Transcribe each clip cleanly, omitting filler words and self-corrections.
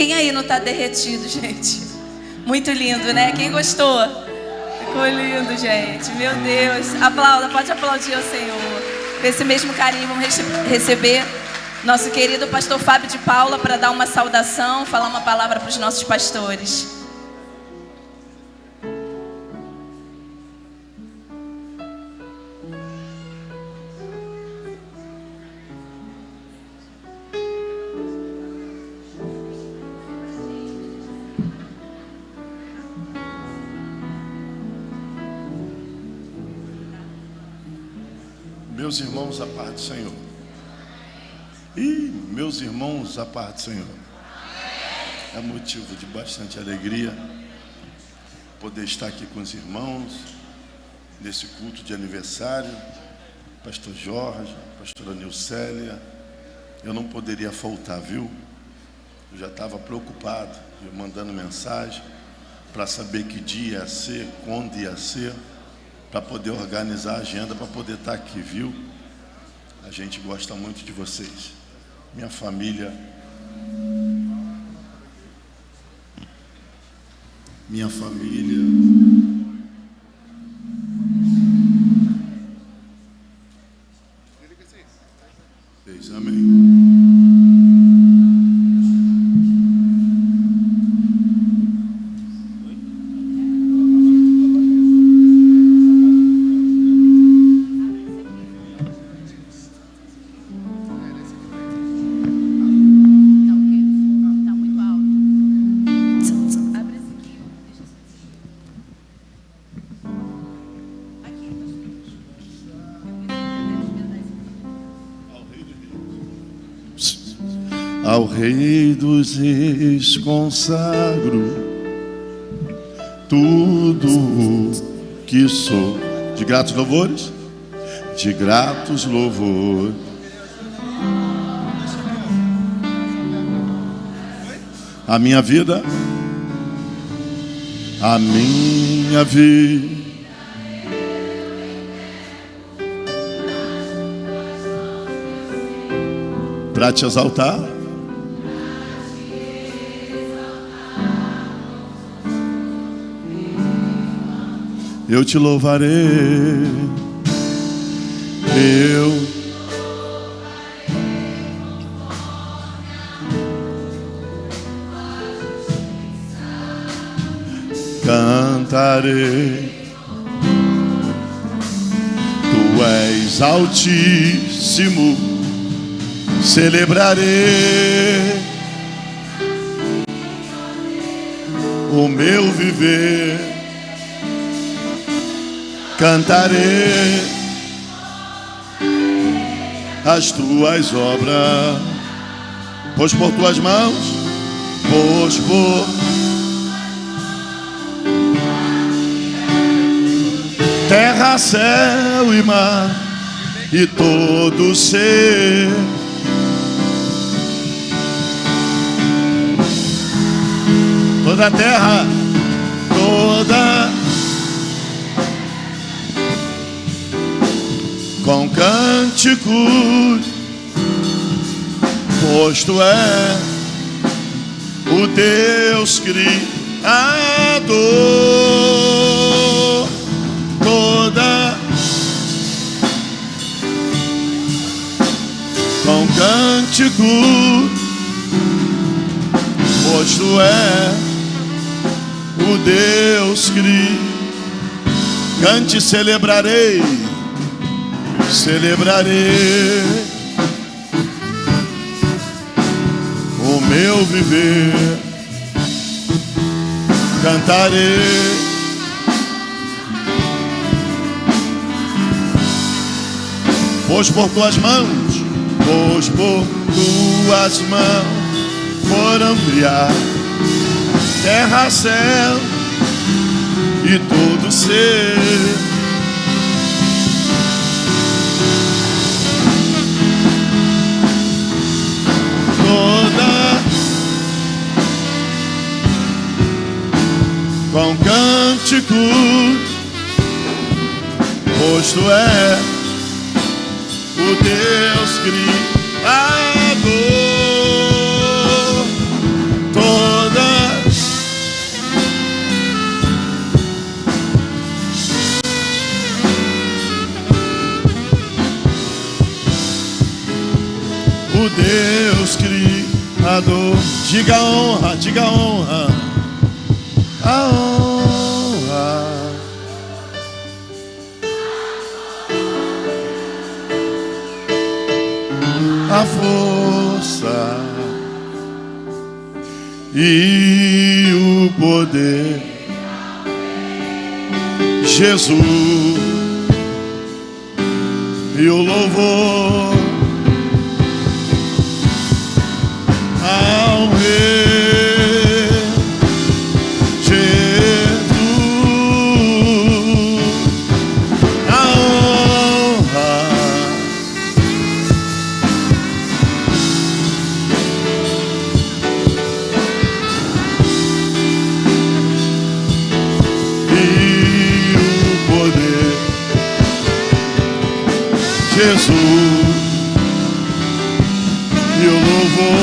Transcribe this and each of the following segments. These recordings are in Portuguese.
Quem aí não tá derretido, gente? Muito lindo, né? Quem gostou? Ficou lindo, gente. Meu Deus. Aplauda, pode aplaudir ao Senhor. Com esse mesmo carinho, vamos receber nosso querido pastor Fábio de Paula para dar uma saudação, falar uma palavra para os nossos pastores. Meus irmãos, a paz do Senhor. E meus irmãos, a paz do Senhor. É motivo de bastante alegria poder estar aqui com os irmãos nesse culto de aniversário. Pastor Jorge, pastora Nilcélia. Eu não poderia faltar, viu? Eu já estava preocupado, eu mandando mensagem para saber que dia ia ser, quando ia ser, para poder organizar a agenda, para poder estar aqui, viu? A gente gosta muito de vocês. Minha família. Minha família. Fez, amém. Ao Rei dos Reis consagro tudo que sou. De gratos louvores? De gratos louvores. A minha vida, a minha vida. Para te exaltar. Eu te louvarei, eu cantarei. Tu és altíssimo, celebrarei o meu viver. Cantarei as tuas obras, pois por tuas mãos, pois por terra, céu e mar e todo ser. Toda a terra, toda com cânticos, pois tu és o Deus Criador. Toda com cânticos, pois tu és o Deus Criador. Cante, celebrarei. Celebrarei o meu viver, cantarei pois por tuas mãos, pois por tuas mãos foram criar terra, céu e todo ser. Com cântico, pois tu és o Deus Criador. o Deus Criador. Diga a honra, diga a honra, a honra. A força e o poder, Jesus, e o louvor ao Rei Jesus, a honra e o poder, Jesus, e o louvor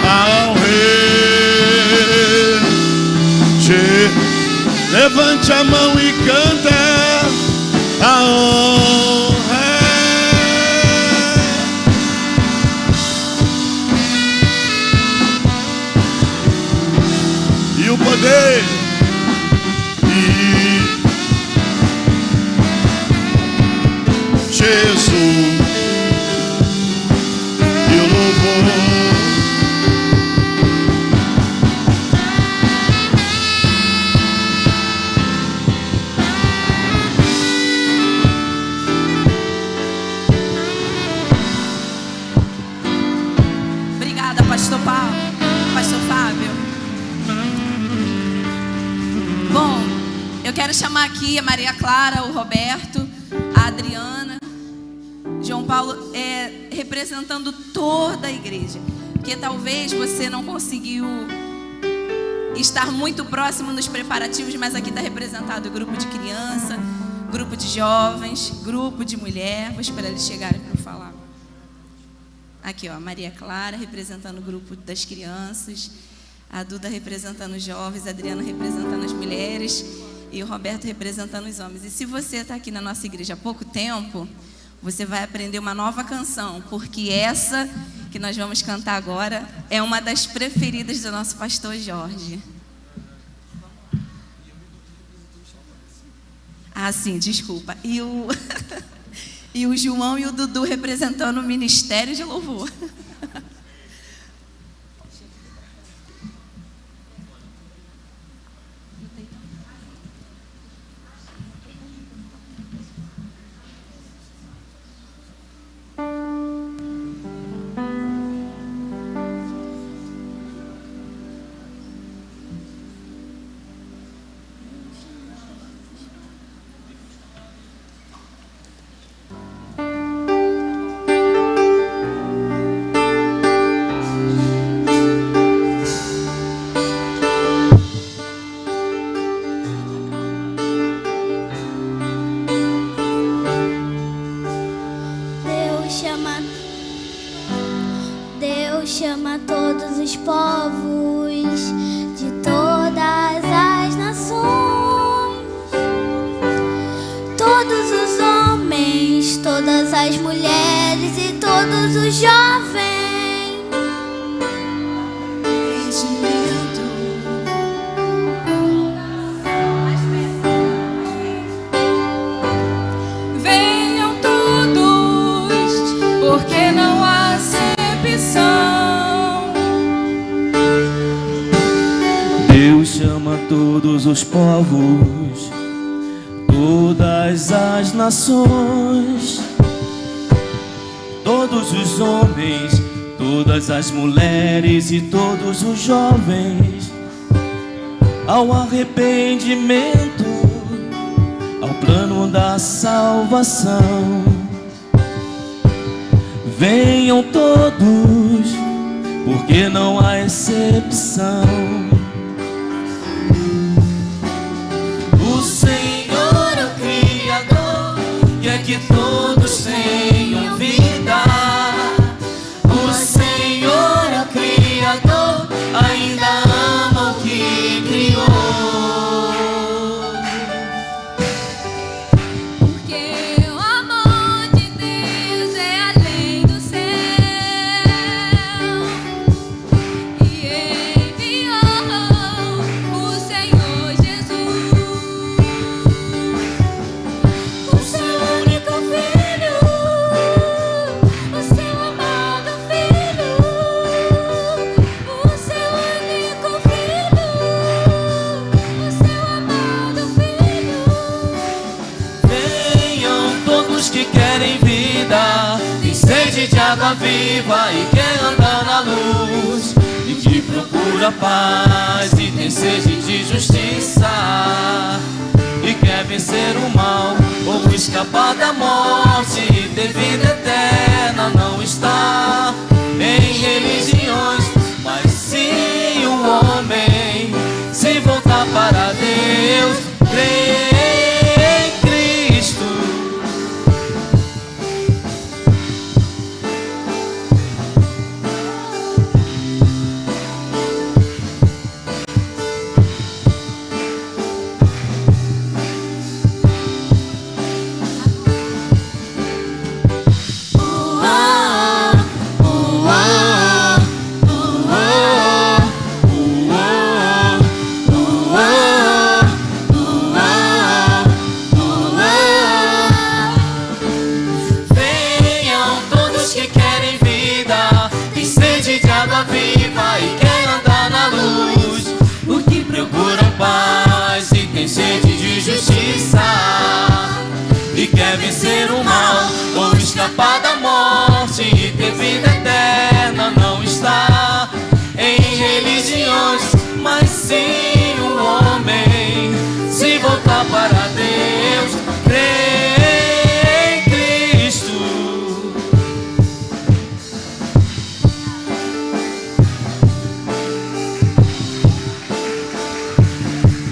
ao Rei. Levante a mão e canta a honra e o poder e Jesus e o louvor. Obrigada, pastor Paulo, pastor Fábio. Bom, eu quero chamar aqui a Maria Clara, o Roberto, a Adriana, João Paulo, representando toda a igreja. Porque talvez você não conseguiu estar muito próximo nos preparativos, mas aqui está representado o grupo de criança, grupo de jovens, grupo de mulher. Vou esperar eles chegarem para eu falar. Aqui, ó, a Maria Clara representando o grupo das crianças, a Duda representando os jovens, a Adriana representando as mulheres e o Roberto representando os homens. E se você está aqui na nossa igreja há pouco tempo, você vai aprender uma nova canção, porque essa que nós vamos cantar agora é uma das preferidas do nosso pastor Jorge. Ah, sim, desculpa. E o João e o Dudu representando o Ministério de Louvor. Deus chama todos os povos de todas as nações, todos os homens, todas as mulheres e todos os jovens. Venham todos, porque não há acepção. Deus chama todos os povos, todas as nações, todos os homens, todas as mulheres e todos os jovens, ao arrependimento, ao plano da salvação. Venham todos, porque não há exceção. O Senhor é o Criador, quer que todos tenham vida. O Senhor é o Criador, ainda ama o que criou. Porque o amor de água viva e quer andar na luz, e que procura paz e tem sede de justiça, e quer vencer o mal ou escapar da morte e ter vida eterna, não está em religiões, mas sim o homem se voltar para Deus, crer em Cristo. Paz e tem sede de justiça, e quer vencer o mal ou escapar da morte e ter vida eterna, não está em religiões, mas sim o homem se voltar para Deus, crer em Cristo.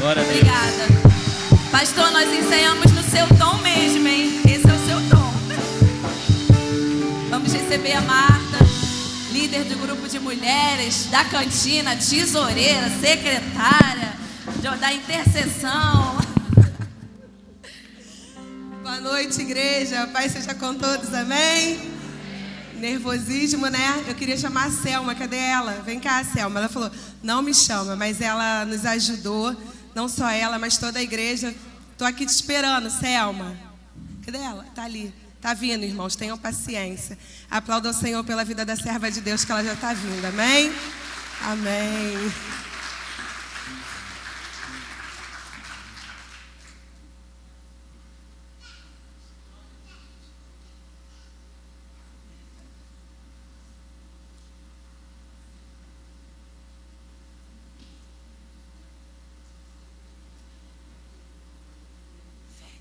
Obrigada. Pastor, nós ensaiamos no seu tom mesmo, hein? Esse é o seu tom. Vamos receber a Marta, líder do grupo de mulheres, da cantina, tesoureira, secretária, da intercessão. Boa noite, igreja. Paz seja com todos, amém? Nervosismo, né? Eu queria chamar a Selma, cadê ela? Vem cá, Selma. Ela falou, não me chama, mas ela nos ajudou. Não só ela, mas toda a igreja. Estou aqui te esperando, Selma. Cadê ela? Está ali. Está vindo, irmãos. Tenham paciência. Aplaudam o Senhor pela vida da serva de Deus, que ela já está vindo. Amém? Amém.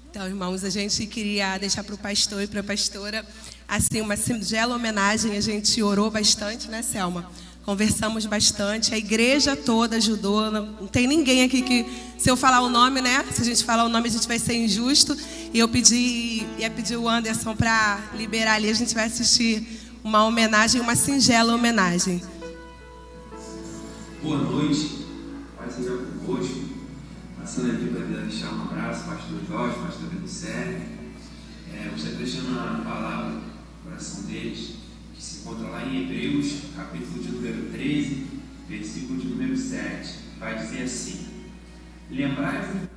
Então, irmãos, a gente queria deixar para o pastor e para a pastora assim uma singela homenagem. A gente orou bastante, né, Selma? Conversamos bastante, a igreja toda ajudou. Não tem ninguém aqui que, se eu falar o nome, né? Se a gente falar o nome, a gente vai ser injusto. E eu ia pedir o Anderson para liberar ali. A gente vai assistir uma homenagem, uma singela homenagem. Boa noite, paz seja convosco. Passando aqui para deixar um abraço, pastor Jorge, pastor Benicélio. Gostaria de deixar uma palavra no coração deles, que se encontra lá em Hebreus, capítulo de número 13, versículo de número 7. Vai dizer assim: lembrai-vos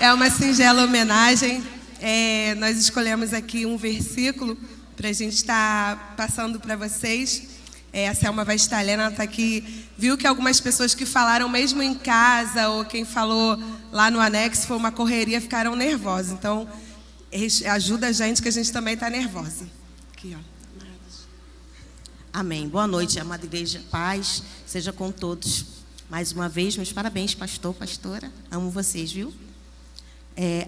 É uma singela homenagem. Nós escolhemos aqui um versículo para a gente estar passando para vocês. A Selma vai estar lendo, ela está aqui. Viu que algumas pessoas que falaram mesmo em casa, ou quem falou lá no anexo, foi uma correria, ficaram nervosas. Então, ajuda a gente, que a gente também está nervosa. Aqui, ó. Amém. Boa noite, amada igreja. Paz seja com todos. Mais uma vez, meus parabéns, pastor, pastora. Amo vocês, viu?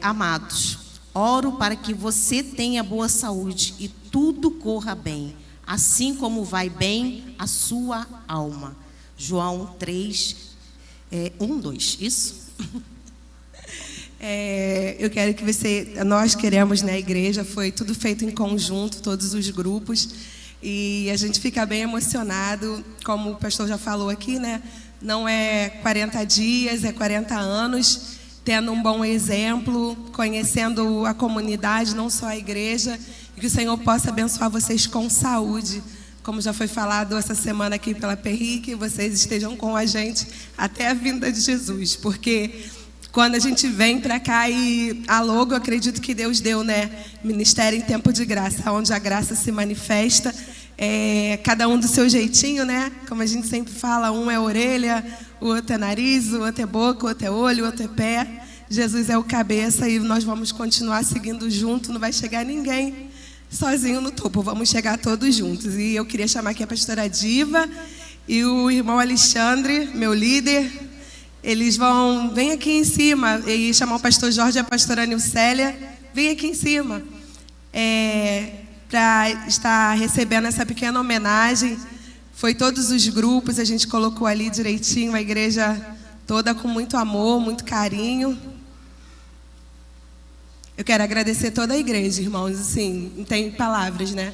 Amados, oro para que você tenha boa saúde e tudo corra bem, assim como vai bem a sua alma. João 3, 1, 2, isso? Eu quero que nós queremos, né, a igreja, foi tudo feito em conjunto, todos os grupos, e a gente fica bem emocionado, como o pastor já falou aqui, né? Não é 40 dias, é 40 anos, tendo um bom exemplo, conhecendo a comunidade, não só a igreja, e que o Senhor possa abençoar vocês com saúde, como já foi falado essa semana aqui pela Perri, que vocês estejam com a gente até a vinda de Jesus, porque quando a gente vem para cá e a logo, acredito que Deus deu, né? Ministério em tempo de graça, onde a graça se manifesta, cada um do seu jeitinho, né? Como a gente sempre fala, um é orelha, o outro é nariz, o outro é boca, o outro é olho, o outro é pé. Jesus é o cabeça e nós vamos continuar seguindo junto, não vai chegar ninguém sozinho no topo, vamos chegar todos juntos. E eu queria chamar aqui a pastora Diva e o irmão Alexandre, meu líder. Eles vem aqui em cima e chamar o pastor Jorge e a pastora Nilcélia, vem aqui em cima, para estar recebendo essa pequena homenagem. Foi todos os grupos, a gente colocou ali direitinho, a igreja toda com muito amor, muito carinho. Eu quero agradecer toda a igreja, irmãos, assim, não tem palavras, né?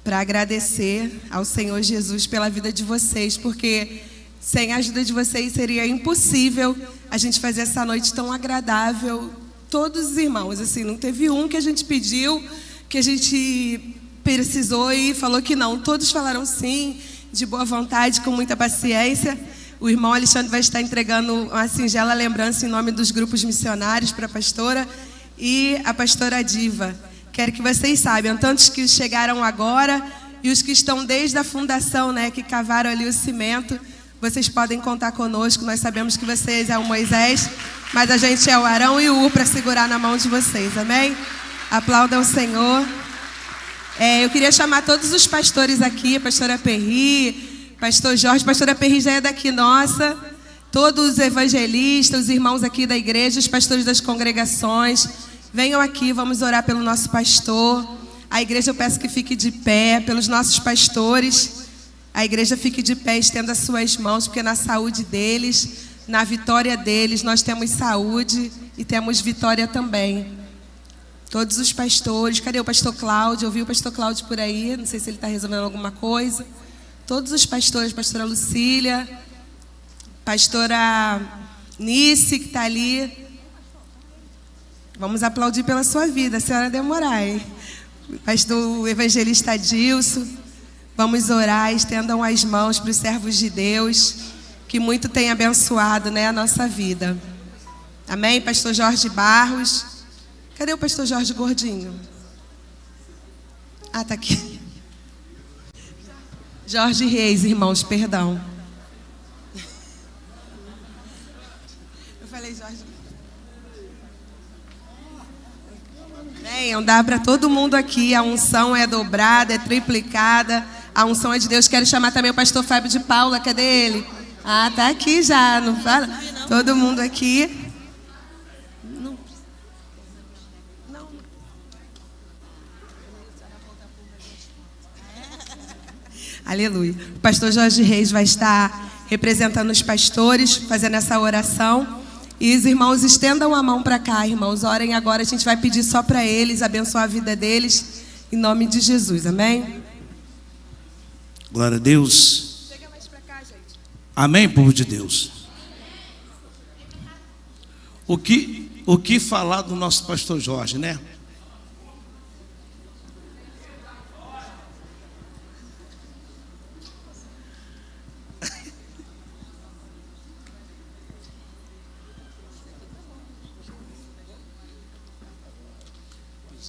Para agradecer ao Senhor Jesus pela vida de vocês, porque sem a ajuda de vocês seria impossível a gente fazer essa noite tão agradável. Todos os irmãos, assim, não teve um que a gente pediu, que a gente precisou e falou que não. Todos falaram sim, de boa vontade, com muita paciência. O irmão Alexandre vai estar entregando uma singela lembrança em nome dos grupos missionários para a pastora e a pastora Diva. Quero que vocês saibam, tantos que chegaram agora e os que estão desde a fundação, né, que cavaram ali o cimento. Vocês podem contar conosco, nós sabemos que vocês é o Moisés, mas a gente é o Arão e o Ur para segurar na mão de vocês, amém? Aplaudam o Senhor. Eu queria chamar todos os pastores aqui, a pastora Perri, pastor Jorge, a pastora Perri já é daqui nossa, todos os evangelistas, os irmãos aqui da igreja, os pastores das congregações, venham aqui, vamos orar pelo nosso pastor. A igreja eu peço que fique de pé, pelos nossos pastores. A igreja fique de pé, estenda suas mãos, porque na saúde deles, na vitória deles, nós temos saúde e temos vitória também. Todos os pastores, cadê o pastor Cláudio? Eu vi o pastor Cláudio por aí, não sei se ele está resolvendo alguma coisa. Todos os pastores, pastora Lucília, pastora Nice, que está ali. Vamos aplaudir pela sua vida, a senhora demorar, hein? Pastor evangelista Dilson. Vamos orar, estendam as mãos para os servos de Deus, que muito tem abençoado, né, a nossa vida. Amém? Pastor Jorge Barros. Cadê o pastor Jorge Gordinho? Ah, tá aqui. Jorge Reis, irmãos, perdão. Eu falei Jorge. Venham, dá para todo mundo aqui, a unção é dobrada, é triplicada. A unção é de Deus. Quero chamar também o pastor Fábio de Paula. Cadê ele? Ah, tá aqui já. Não fala? Todo mundo aqui. Não. Aleluia. O pastor Jorge Reis vai estar representando os pastores, fazendo essa oração. E os irmãos estendam a mão para cá, irmãos. Orem agora. A gente vai pedir só para eles, abençoar a vida deles. Em nome de Jesus. Amém? Glória a Deus. Chega mais pra cá, gente. Amém, povo de Deus. O que falar do nosso pastor Jorge, né?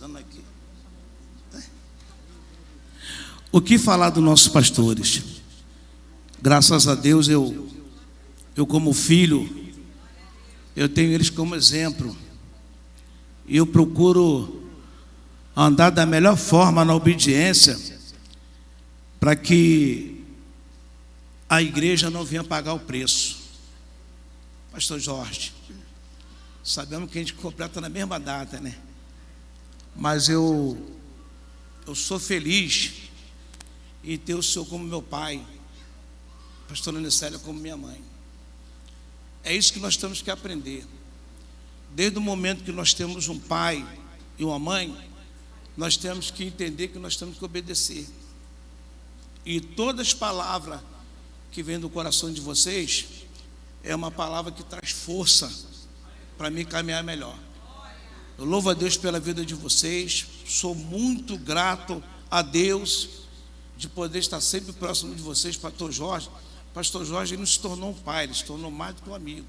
Aqui. O que falar dos nossos pastores? Graças a Deus eu como filho, eu tenho eles como exemplo. E eu procuro andar da melhor forma na obediência, para que a igreja não venha pagar o preço. Pastor Jorge, sabemos que a gente completa na mesma data, né? Mas eu sou feliz em ter o senhor como meu pai, pastor Anicélia como minha mãe. É isso que nós temos que aprender. Desde o momento que nós temos um pai e uma mãe, nós temos que entender que nós temos que obedecer. E todas as palavras que vêm do coração de vocês é uma palavra que traz força para mim caminhar melhor. Eu louvo a Deus pela vida de vocês. Sou muito grato a Deus de poder estar sempre próximo de vocês. Pastor Jorge, ele não se tornou um pai, ele se tornou mais do que um amigo.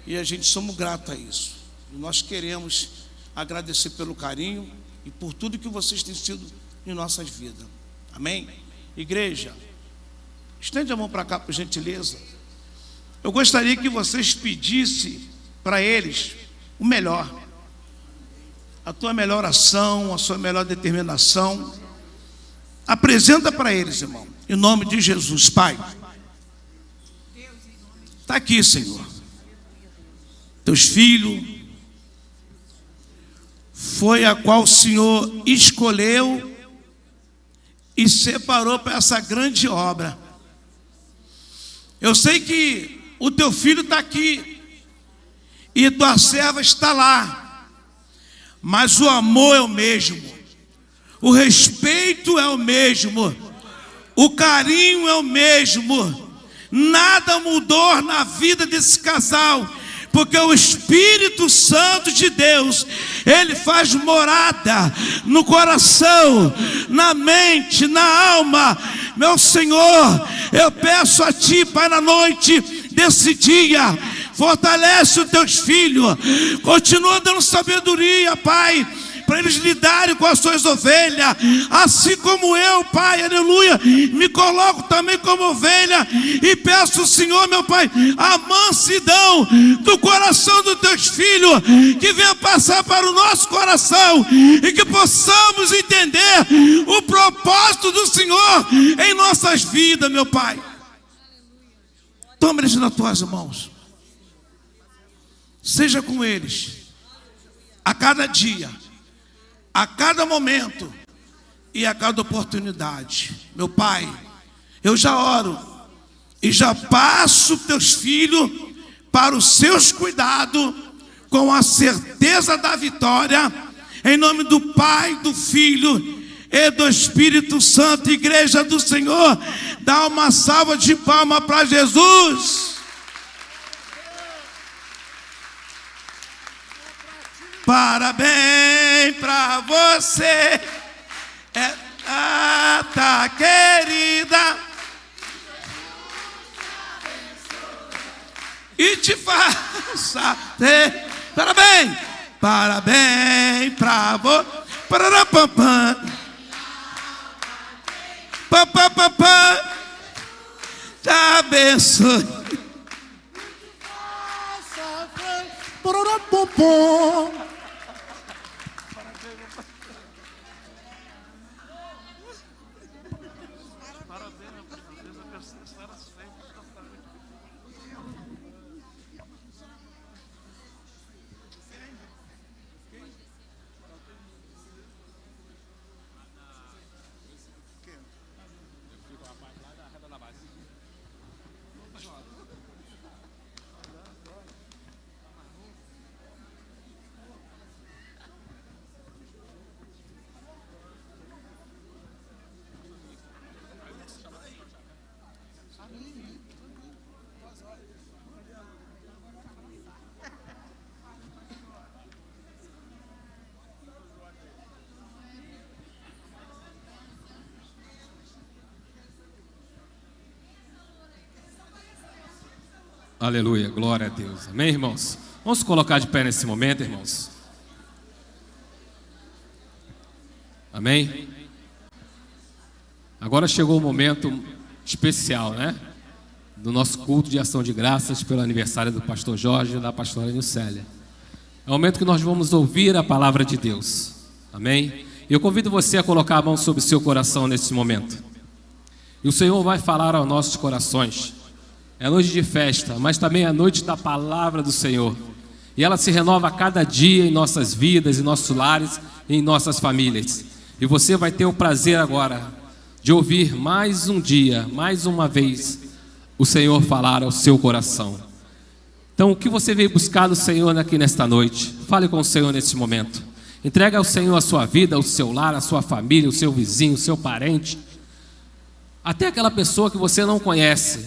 E a gente somos gratos a isso. E nós queremos agradecer pelo carinho e por tudo que vocês têm sido em nossas vidas. Amém? Igreja, estende a mão para cá, por gentileza. Eu gostaria que vocês pedissem para eles o melhor. A tua melhor ação, a sua melhor determinação. Apresenta para eles, irmão. Em nome de Jesus, Pai. Está aqui, Senhor. Teus filhos, foi a qual o Senhor escolheu e separou para essa grande obra. Eu sei que o teu filho está aqui e tua serva está lá. Mas o amor é o mesmo, o respeito é o mesmo, o carinho é o mesmo. Nada mudou na vida desse casal, porque o Espírito Santo de Deus, ele faz morada no coração, na mente, na alma. Meu Senhor, eu peço a Ti, Pai, na noite desse dia, fortalece os teus filhos, continua dando sabedoria, Pai, para eles lidarem com as suas ovelhas, assim como eu, Pai, aleluia, me coloco também como ovelha, e peço ao Senhor, meu Pai, a mansidão do coração dos teus filhos, que venha passar para o nosso coração, e que possamos entender o propósito do Senhor em nossas vidas, meu Pai. Toma eles nas tuas mãos, seja com eles, a cada dia, a cada momento e a cada oportunidade. Meu Pai, eu já oro e já passo teus filhos para os seus cuidados, com a certeza da vitória, em nome do Pai, do Filho e do Espírito Santo. Igreja do Senhor, dá uma salva de palmas para Jesus. Parabéns pra você, é data querida, e te faça ter. Parabéns, parabéns pra você. Pararapapam, papapapam, te abençoe. Pararapapam. Aleluia, glória a Deus. Amém, irmãos? Vamos colocar de pé nesse momento, irmãos. Amém? Agora chegou o momento especial, né? Do nosso culto de ação de graças pelo aniversário do pastor Jorge e da pastora Nilcélia. É o momento que nós vamos ouvir a palavra de Deus. Amém? E eu convido você a colocar a mão sobre o seu coração nesse momento. E o Senhor vai falar aos nossos corações. É noite de festa, mas também é noite da palavra do Senhor. E ela se renova a cada dia em nossas vidas, em nossos lares e em nossas famílias. E você vai ter o prazer agora de ouvir mais um dia, mais uma vez, o Senhor falar ao seu coração. Então, o que você veio buscar do Senhor aqui nesta noite? Fale com o Senhor nesse momento. Entrega ao Senhor a sua vida, o seu lar, a sua família, o seu vizinho, o seu parente. Até aquela pessoa que você não conhece,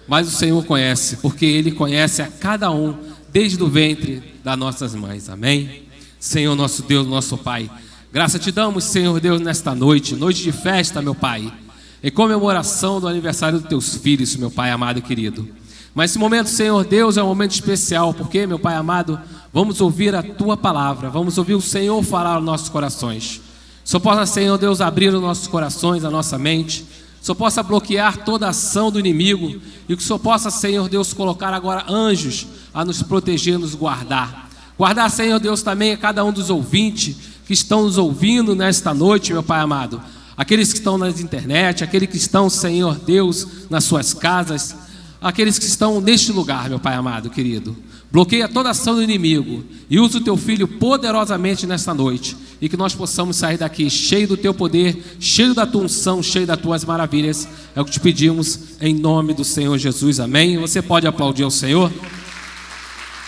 mas o Senhor conhece, porque Ele conhece a cada um, desde o ventre das nossas mães. Amém? Senhor nosso Deus, nosso Pai, graça te damos, Senhor Deus, nesta noite, noite de festa, meu Pai, em comemoração do aniversário dos teus filhos, meu Pai amado e querido. Mas esse momento, Senhor Deus, é um momento especial, porque, meu Pai amado, vamos ouvir a Tua palavra, vamos ouvir o Senhor falar aos nossos corações. Só possa, Senhor Deus, abrir os nossos corações, a nossa mente, só possa bloquear toda a ação do inimigo, e que só possa, Senhor Deus, colocar agora anjos a nos proteger, nos guardar. Guardar, Senhor Deus, também a cada um dos ouvintes que estão nos ouvindo nesta noite, meu Pai amado. Aqueles que estão na internet, aqueles que estão, Senhor Deus, nas suas casas, aqueles que estão neste lugar, meu Pai amado, querido. Bloqueia toda ação do inimigo e usa o Teu Filho poderosamente nesta noite. E que nós possamos sair daqui cheio do Teu poder, cheio da Tua unção, cheio das Tuas maravilhas. É o que te pedimos em nome do Senhor Jesus. Amém? Você pode aplaudir ao Senhor?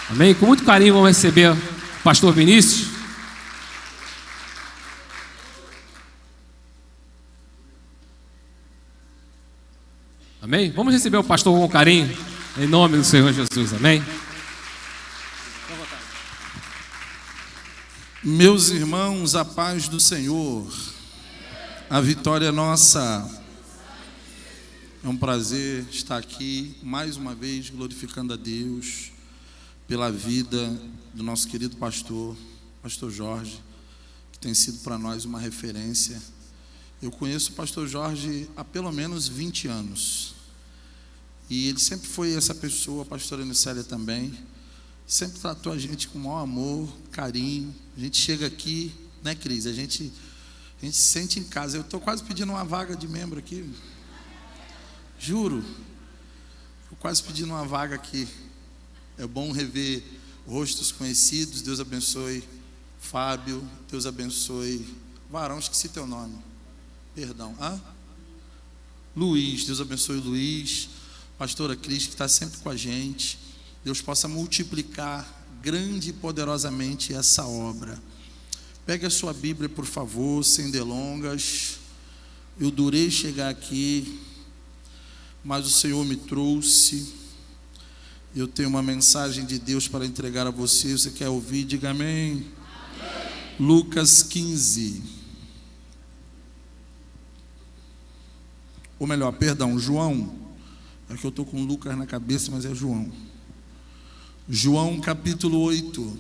Amém? Com muito carinho vamos receber o pastor Vinícius. Amém? Vamos receber o pastor com carinho, em nome do Senhor Jesus. Amém? Meus irmãos, a paz do Senhor, a vitória é nossa. É um prazer estar aqui mais uma vez glorificando a Deus pela vida do nosso querido pastor Jorge, que tem sido para nós uma referência. Eu conheço o pastor Jorge há pelo menos 20 anos. E ele sempre foi essa pessoa, a pastora Nilcélia também. Sempre tratou a gente com o maior amor, carinho. A gente chega aqui, né, Cris? A gente se sente em casa. Eu estou quase pedindo uma vaga de membro aqui. Juro. Estou quase pedindo uma vaga aqui. É bom rever rostos conhecidos. Deus abençoe Fábio. Deus abençoe Varão, esqueci teu nome. Perdão. Luiz, Deus abençoe Luiz. Pastora Cris, que está sempre com a gente. Deus possa multiplicar grande e poderosamente essa obra. Pegue a sua Bíblia, por favor, sem delongas. Eu durei chegar aqui, mas o Senhor me trouxe. Eu tenho uma mensagem de Deus para entregar a você. Você quer ouvir? Diga amém. Amém. Lucas 15. Ou melhor, perdão, João. É que eu estou com Lucas na cabeça, mas é João. João capítulo 8.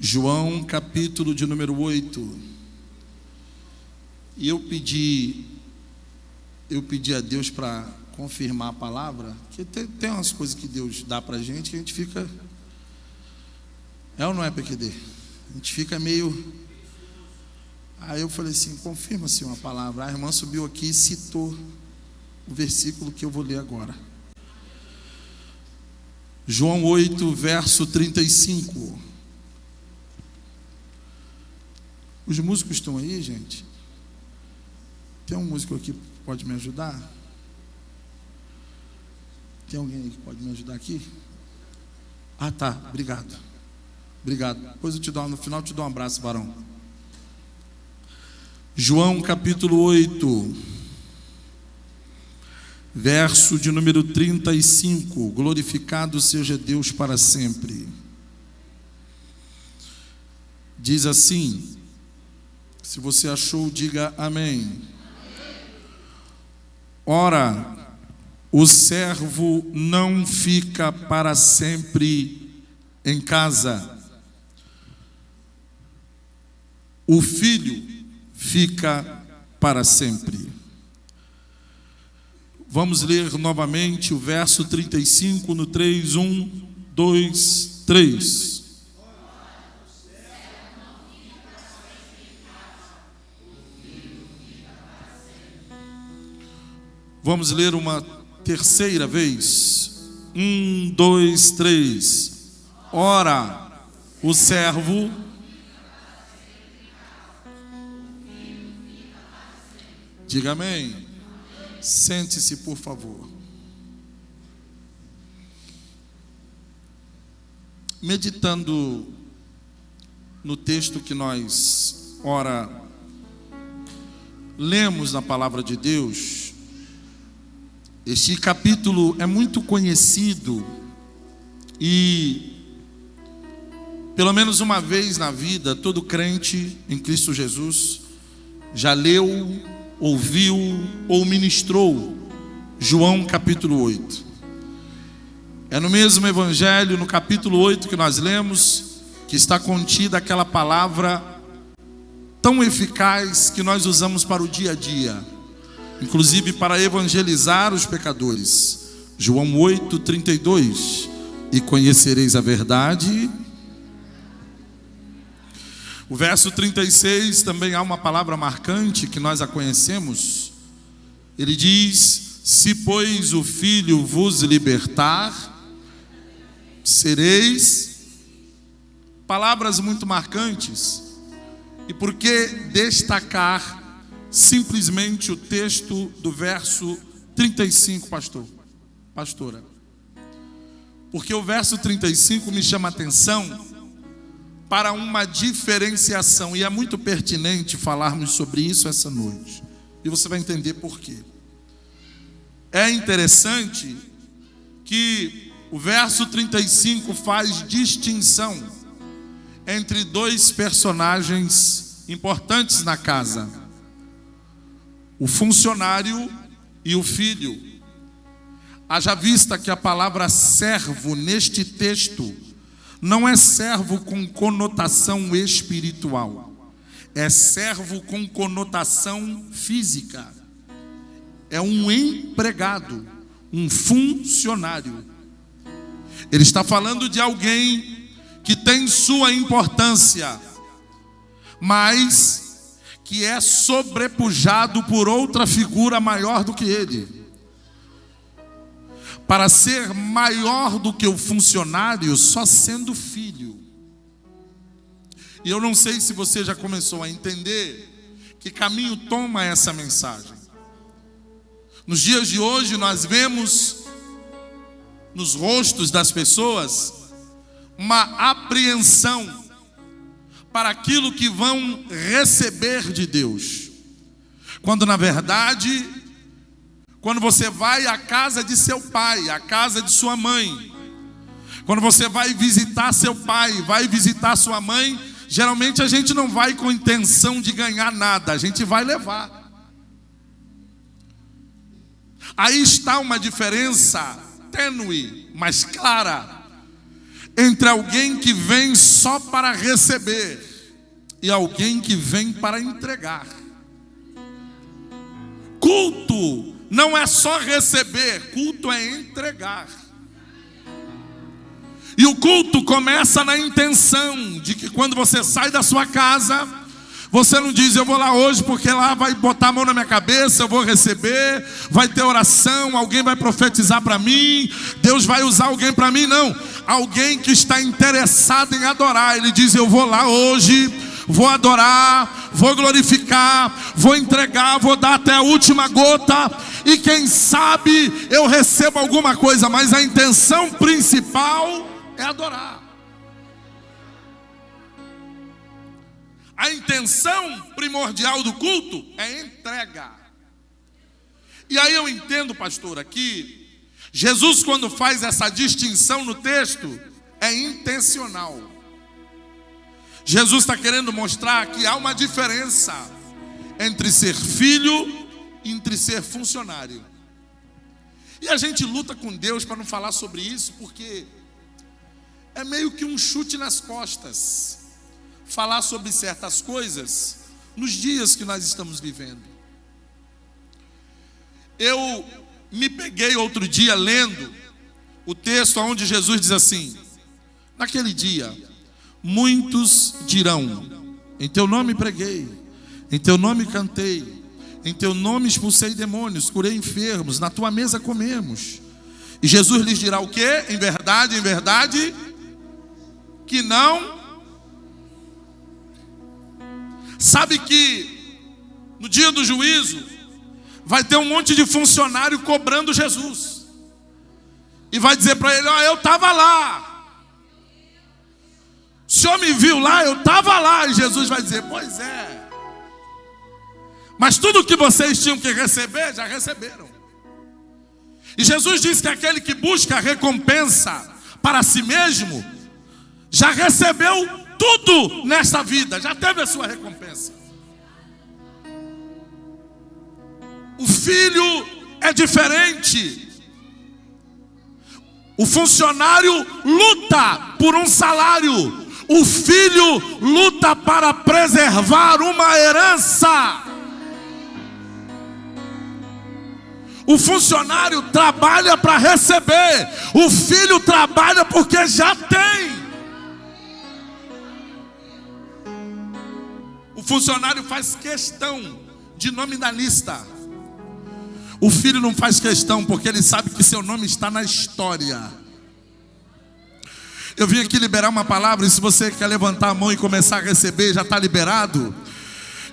João capítulo de número 8. E eu pedi a Deus para confirmar a palavra, que tem umas coisas que Deus dá para a gente que a gente fica... É ou não é, PQD? A gente fica meio... Aí eu falei assim, confirma, Senhor, a palavra. A irmã subiu aqui e citou o versículo que eu vou ler agora. João 8, verso 35. Os músicos estão aí, gente? Tem um músico aqui que pode me ajudar? Tem alguém aí que pode me ajudar aqui? Ah, tá, obrigado. Obrigado. Depois no final eu te dou um abraço, varão. João capítulo 8, verso de número 35. Glorificado seja Deus para sempre. Diz assim, se você achou, diga amém. Ora, o servo não fica para sempre em casa. O filho fica para sempre. Vamos ler novamente o verso 35 no 3, 1, 2, 3. Vamos ler uma terceira vez. 1, 2, 3. Ora, o servo diga amém. Sente-se, por favor. Meditando no texto que nós, ora, lemos na palavra de Deus, este capítulo é muito conhecido e, pelo menos uma vez na vida, todo crente em Cristo Jesus já leu, ouviu ou ministrou João capítulo 8. É no mesmo evangelho, no capítulo 8 que nós lemos, que está contida aquela palavra tão eficaz que nós usamos para o dia a dia, inclusive para evangelizar os pecadores. João 8, 32. E conhecereis a verdade. O verso 36 também há uma palavra marcante que nós a conhecemos. Ele diz: se pois o Filho vos libertar, sereis. Palavras muito marcantes. E por que destacar simplesmente o texto do verso 35, pastora? Porque o verso 35 me chama a atenção para uma diferenciação, e é muito pertinente falarmos sobre isso essa noite, e você vai entender por quê. É interessante que o verso 35 faz distinção entre dois personagens importantes na casa: o funcionário e o filho. Haja vista que a palavra servo neste texto não é servo com conotação espiritual, é servo com conotação física. É um empregado, um funcionário. Ele está falando de alguém que tem sua importância, mas que é sobrepujado por outra figura maior do que ele. Para ser maior do que o funcionário, só sendo filho. E eu não sei se você já começou a entender que caminho toma essa mensagem. Nos dias de hoje nós vemos nos rostos das pessoas uma apreensão para aquilo que vão receber de Deus, quando na verdade, quando você vai à casa de seu pai, à casa de sua mãe, quando você vai visitar seu pai, vai visitar sua mãe, geralmente a gente não vai com intenção de ganhar nada, a gente vai levar. Aí está uma diferença tênue, mas clara, entre alguém que vem só para receber e alguém que vem para entregar. Culto não é só receber, culto é entregar. E o culto começa na intenção de que quando você sai da sua casa, você não diz: eu vou lá hoje porque lá vai botar a mão na minha cabeça, eu vou receber, vai ter oração, alguém vai profetizar para mim, Deus vai usar alguém para mim. Não, alguém que está interessado em adorar. Ele diz: eu vou lá hoje, vou adorar, vou glorificar, vou entregar, vou dar até a última gota, e quem sabe eu recebo alguma coisa, mas a intenção principal é adorar. A intenção primordial do culto é entrega. E aí eu entendo, pastor, aqui Jesus, quando faz essa distinção no texto, é intencional. Jesus está querendo mostrar que há uma diferença entre ser filho e entre ser funcionário. E a gente luta com Deus para não falar sobre isso, porque é meio que um chute nas costas falar sobre certas coisas nos dias que nós estamos vivendo. Eu me peguei outro dia lendo o texto onde Jesus diz assim: naquele dia, muitos dirão, em teu nome preguei, em teu nome cantei, em teu nome expulsei demônios, curei enfermos, na tua mesa comemos. E Jesus lhes dirá o quê? Em verdade, que não. Sabe que no dia do juízo vai ter um monte de funcionário cobrando Jesus. E vai dizer para ele: ó, eu estava lá. O senhor me viu lá? Eu estava lá. E Jesus vai dizer: pois é. Mas tudo que vocês tinham que receber, já receberam. E Jesus diz que aquele que busca a recompensa para si mesmo, já recebeu tudo nesta vida, já teve a sua recompensa. O filho é diferente. O funcionário luta por um salário. O filho luta para preservar uma herança. O funcionário trabalha para receber. O filho trabalha porque já tem. O funcionário faz questão de nominalista. O filho não faz questão porque ele sabe que seu nome está na história. Eu vim aqui liberar uma palavra, e se você quer levantar a mão e começar a receber, já está liberado.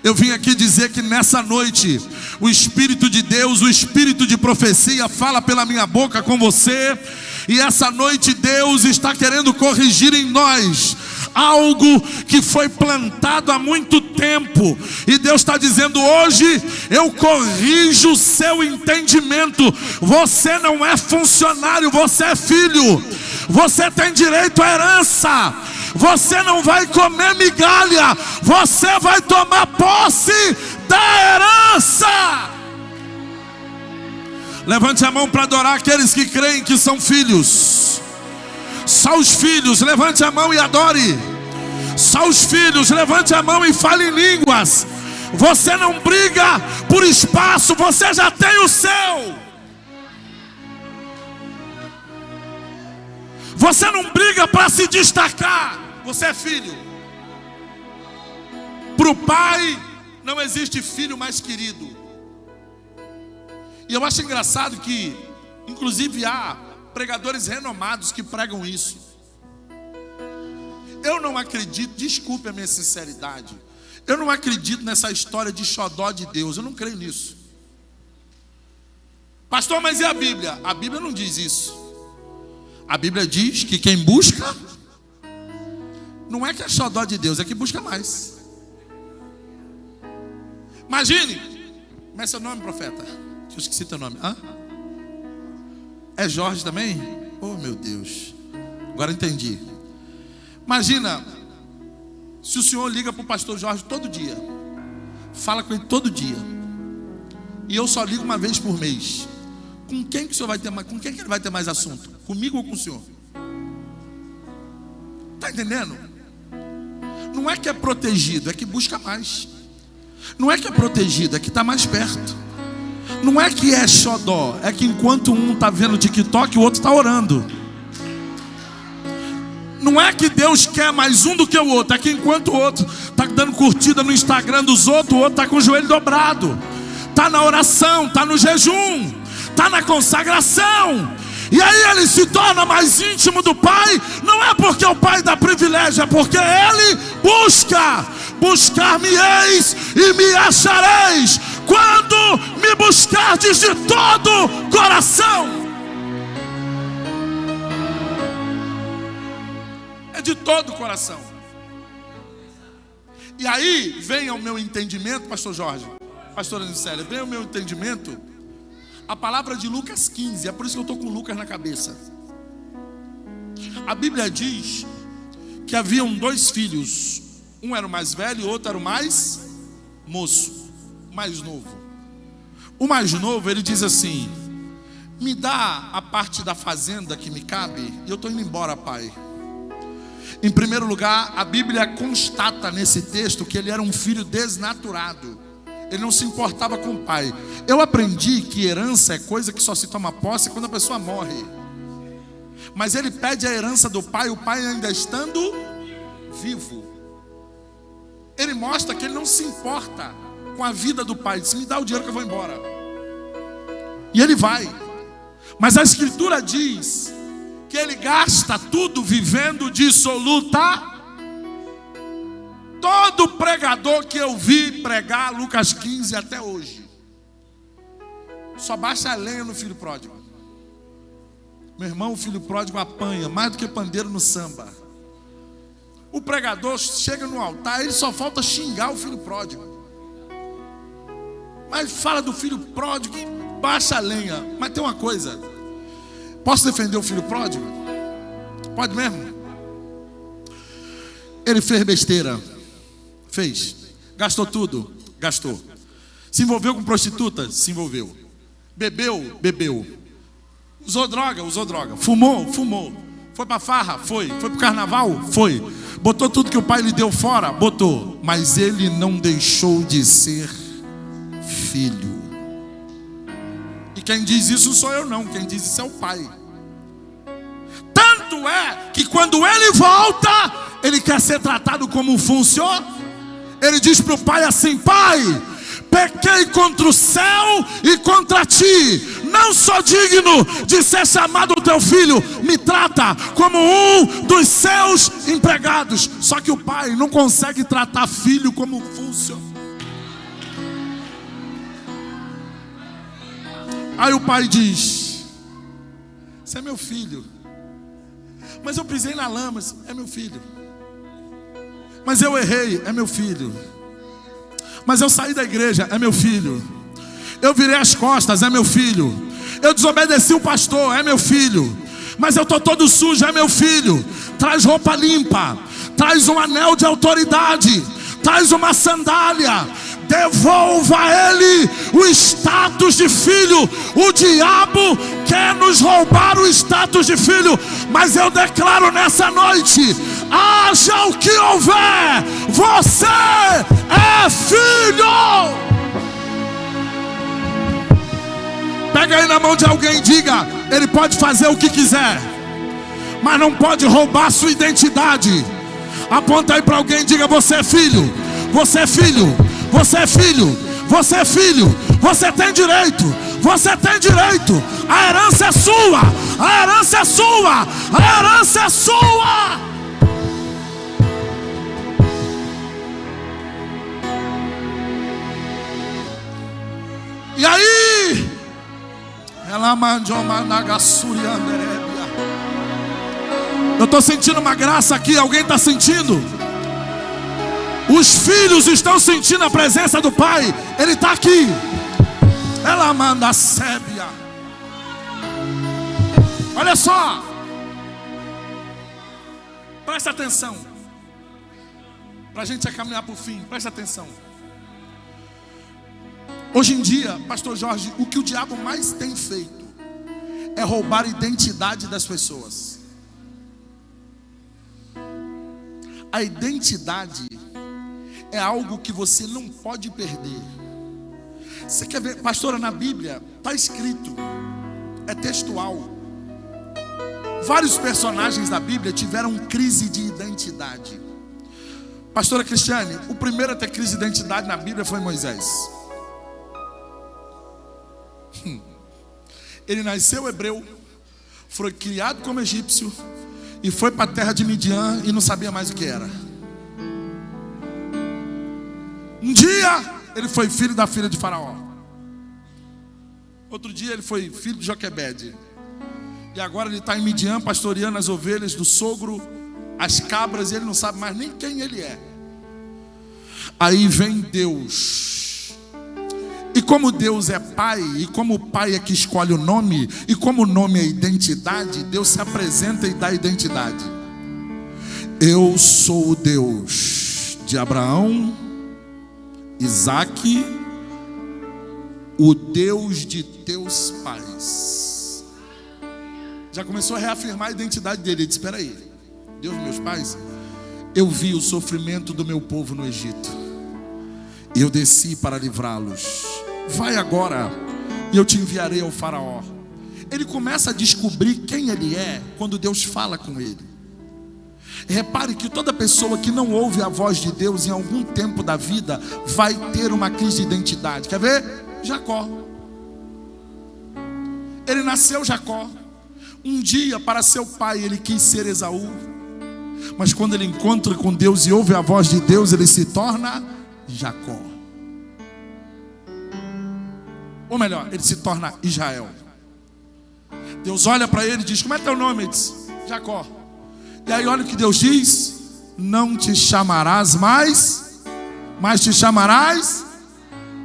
Eu vim aqui dizer que nessa noite o Espírito de Deus, o Espírito de profecia fala pela minha boca com você. E essa noite Deus está querendo corrigir em nós algo que foi plantado há muito tempo. E Deus está dizendo: hoje eu corrijo o seu entendimento. Você não é funcionário, você é filho. Você tem direito à herança. Você não vai comer migalha, você vai tomar posse da herança. Levante a mão para adorar aqueles que creem que são filhos. Só os filhos, levante a mão e adore. Só os filhos, levante a mão e fale em línguas. Você não briga por espaço, você já tem o seu. Você não briga para se destacar, você é filho. Para o pai não existe filho mais querido. E eu acho engraçado que, inclusive, há pregadores renomados que pregam isso. Eu não acredito, desculpe a minha sinceridade, eu não acredito nessa história de xodó de Deus, eu não creio nisso. Pastor, mas e a Bíblia? A Bíblia não diz isso. A Bíblia diz que quem busca, não é que é xodó de Deus, é que busca mais. Imagine, como é seu nome, profeta? Eu esqueci teu nome. Hã? É Jorge também? Oh, meu Deus. Agora entendi. Imagina, se o senhor liga para o pastor Jorge todo dia, fala com ele todo dia, e eu só ligo uma vez por mês. Com quem que o senhor vai ter mais? Com quem que ele vai ter mais assunto? Comigo ou com o senhor? Está entendendo? Não é que é protegido, é que busca mais. Não é que é protegido, é que está mais perto. Não é que é xodó, é que enquanto um está vendo TikTok, o outro está orando. Não é que Deus quer mais um do que o outro, é que enquanto o outro está dando curtida no Instagram dos outros, o outro está com o joelho dobrado, está na oração, está no jejum, está na consagração. E aí ele se torna mais íntimo do Pai. Não é porque o Pai dá privilégio, é porque ele busca. Buscar-me-eis e me achareis, quando me buscardes de todo coração. É de todo coração. E aí vem ao meu entendimento, pastor Jorge, pastora Nicélia, vem ao meu entendimento a palavra de Lucas 15. É por isso que eu estou com Lucas na cabeça. A Bíblia diz que haviam dois filhos. Um era o mais velho e o outro era o mais moço, mais novo. O mais novo, ele diz assim: Me dá a parte da fazenda que me cabe, e eu estou indo embora, pai. Em primeiro lugar, a Bíblia constata nesse texto que ele era um filho desnaturado. Ele não se importava com o pai. Eu aprendi que herança é coisa que só se toma posse quando a pessoa morre. Mas ele pede a herança do pai, o pai ainda estando vivo. Ele mostra que ele não se importa com a vida do pai. Ele diz: me dá o dinheiro que eu vou embora. E ele vai. Mas a Escritura diz que ele gasta tudo vivendo dissoluta. Todo pregador que eu vi pregar Lucas 15 até hoje só baixa a lenha no filho pródigo. Meu irmão, o filho pródigo apanha mais do que pandeiro no samba. O pregador chega no altar, ele só falta xingar o filho pródigo. Mas fala do filho pródigo, baixa a lenha. Mas tem uma coisa: posso defender o filho pródigo? Pode mesmo? Ele fez besteira. Fez. Gastou tudo? Gastou. Se envolveu com prostituta? Se envolveu. Bebeu? Bebeu. Usou droga? Usou droga. Fumou? Fumou. Foi pra farra? Foi. Foi pro carnaval? Foi. Botou tudo que o pai lhe deu fora? Botou. Mas ele não deixou de ser filho. E quem diz isso sou eu não. Quem diz isso é o pai. Tanto é que quando ele volta, ele quer ser tratado como um funcionário. Ele diz para o pai assim: pai, pequei contra o céu e contra ti, não sou digno de ser chamado teu filho, me trata como um dos seus empregados. Só que o pai não consegue tratar filho como funcionário. Aí o pai diz: você é meu filho, mas eu pisei na lama. É meu filho. Mas eu errei, é meu filho. Mas eu saí da igreja, é meu filho. Eu virei as costas, é meu filho. Eu desobedeci o pastor, é meu filho. Mas eu estou todo sujo, é meu filho. Traz roupa limpa, traz um anel de autoridade, traz uma sandália. Devolva a ele o status de filho. O diabo quer nos roubar o status de filho, mas eu declaro nessa noite: haja o que houver, você é filho. Pega aí na mão de alguém e diga: ele pode fazer o que quiser, mas não pode roubar sua identidade. Aponta aí para alguém e diga: você é filho, você é filho, você é filho, você é filho, você tem direito, você tem direito. A herança é sua, a herança é sua, a herança é sua. E aí, ela mandou eu estou sentindo uma graça aqui. Alguém está sentindo? Os filhos estão sentindo a presença do pai. Ele está aqui. Ela manda a sébia. Olha só, presta atenção, para a gente caminhar para o fim. Presta atenção. Hoje em dia, pastor Jorge, o que o diabo mais tem feito é roubar a identidade das pessoas. A identidade é algo que você não pode perder. Você quer ver, pastora, na Bíblia está escrito, é textual. Vários personagens da Bíblia tiveram crise de identidade. Pastora Cristiane, o primeiro a ter crise de identidade na Bíblia foi Moisés. Ele nasceu hebreu, foi criado como egípcio e foi para a terra de Midian e não sabia mais o que era. Um dia ele foi filho da filha de Faraó. Outro dia ele foi filho de Joquebede. E agora ele está em Midian pastoreando as ovelhas do sogro, as cabras, e ele não sabe mais nem quem ele é. Aí vem Deus. E como Deus é pai, e como o pai é que escolhe o nome, e como o nome é identidade, Deus se apresenta e dá identidade. Eu sou o Deus de Abraão, Isaque, o Deus de teus pais. Já começou a reafirmar a identidade dele. Ele disse: espera aí, Deus, meus pais, eu vi o sofrimento do meu povo no Egito e eu desci para livrá-los. Vai agora e eu te enviarei ao faraó. Ele começa a descobrir quem ele é quando Deus fala com ele. Repare que toda pessoa que não ouve a voz de Deus em algum tempo da vida vai ter uma crise de identidade. Quer ver? Jacó. Ele nasceu Jacó. Um dia, para seu pai, ele quis ser Esaú. Mas quando ele encontra com Deus e ouve a voz de Deus, ele se torna Jacó. Ou melhor, ele se torna Israel. Deus olha para ele e diz: como é teu nome? Ele diz: Jacó. E aí olha o que Deus diz: não te chamarás mais, mas te chamarás,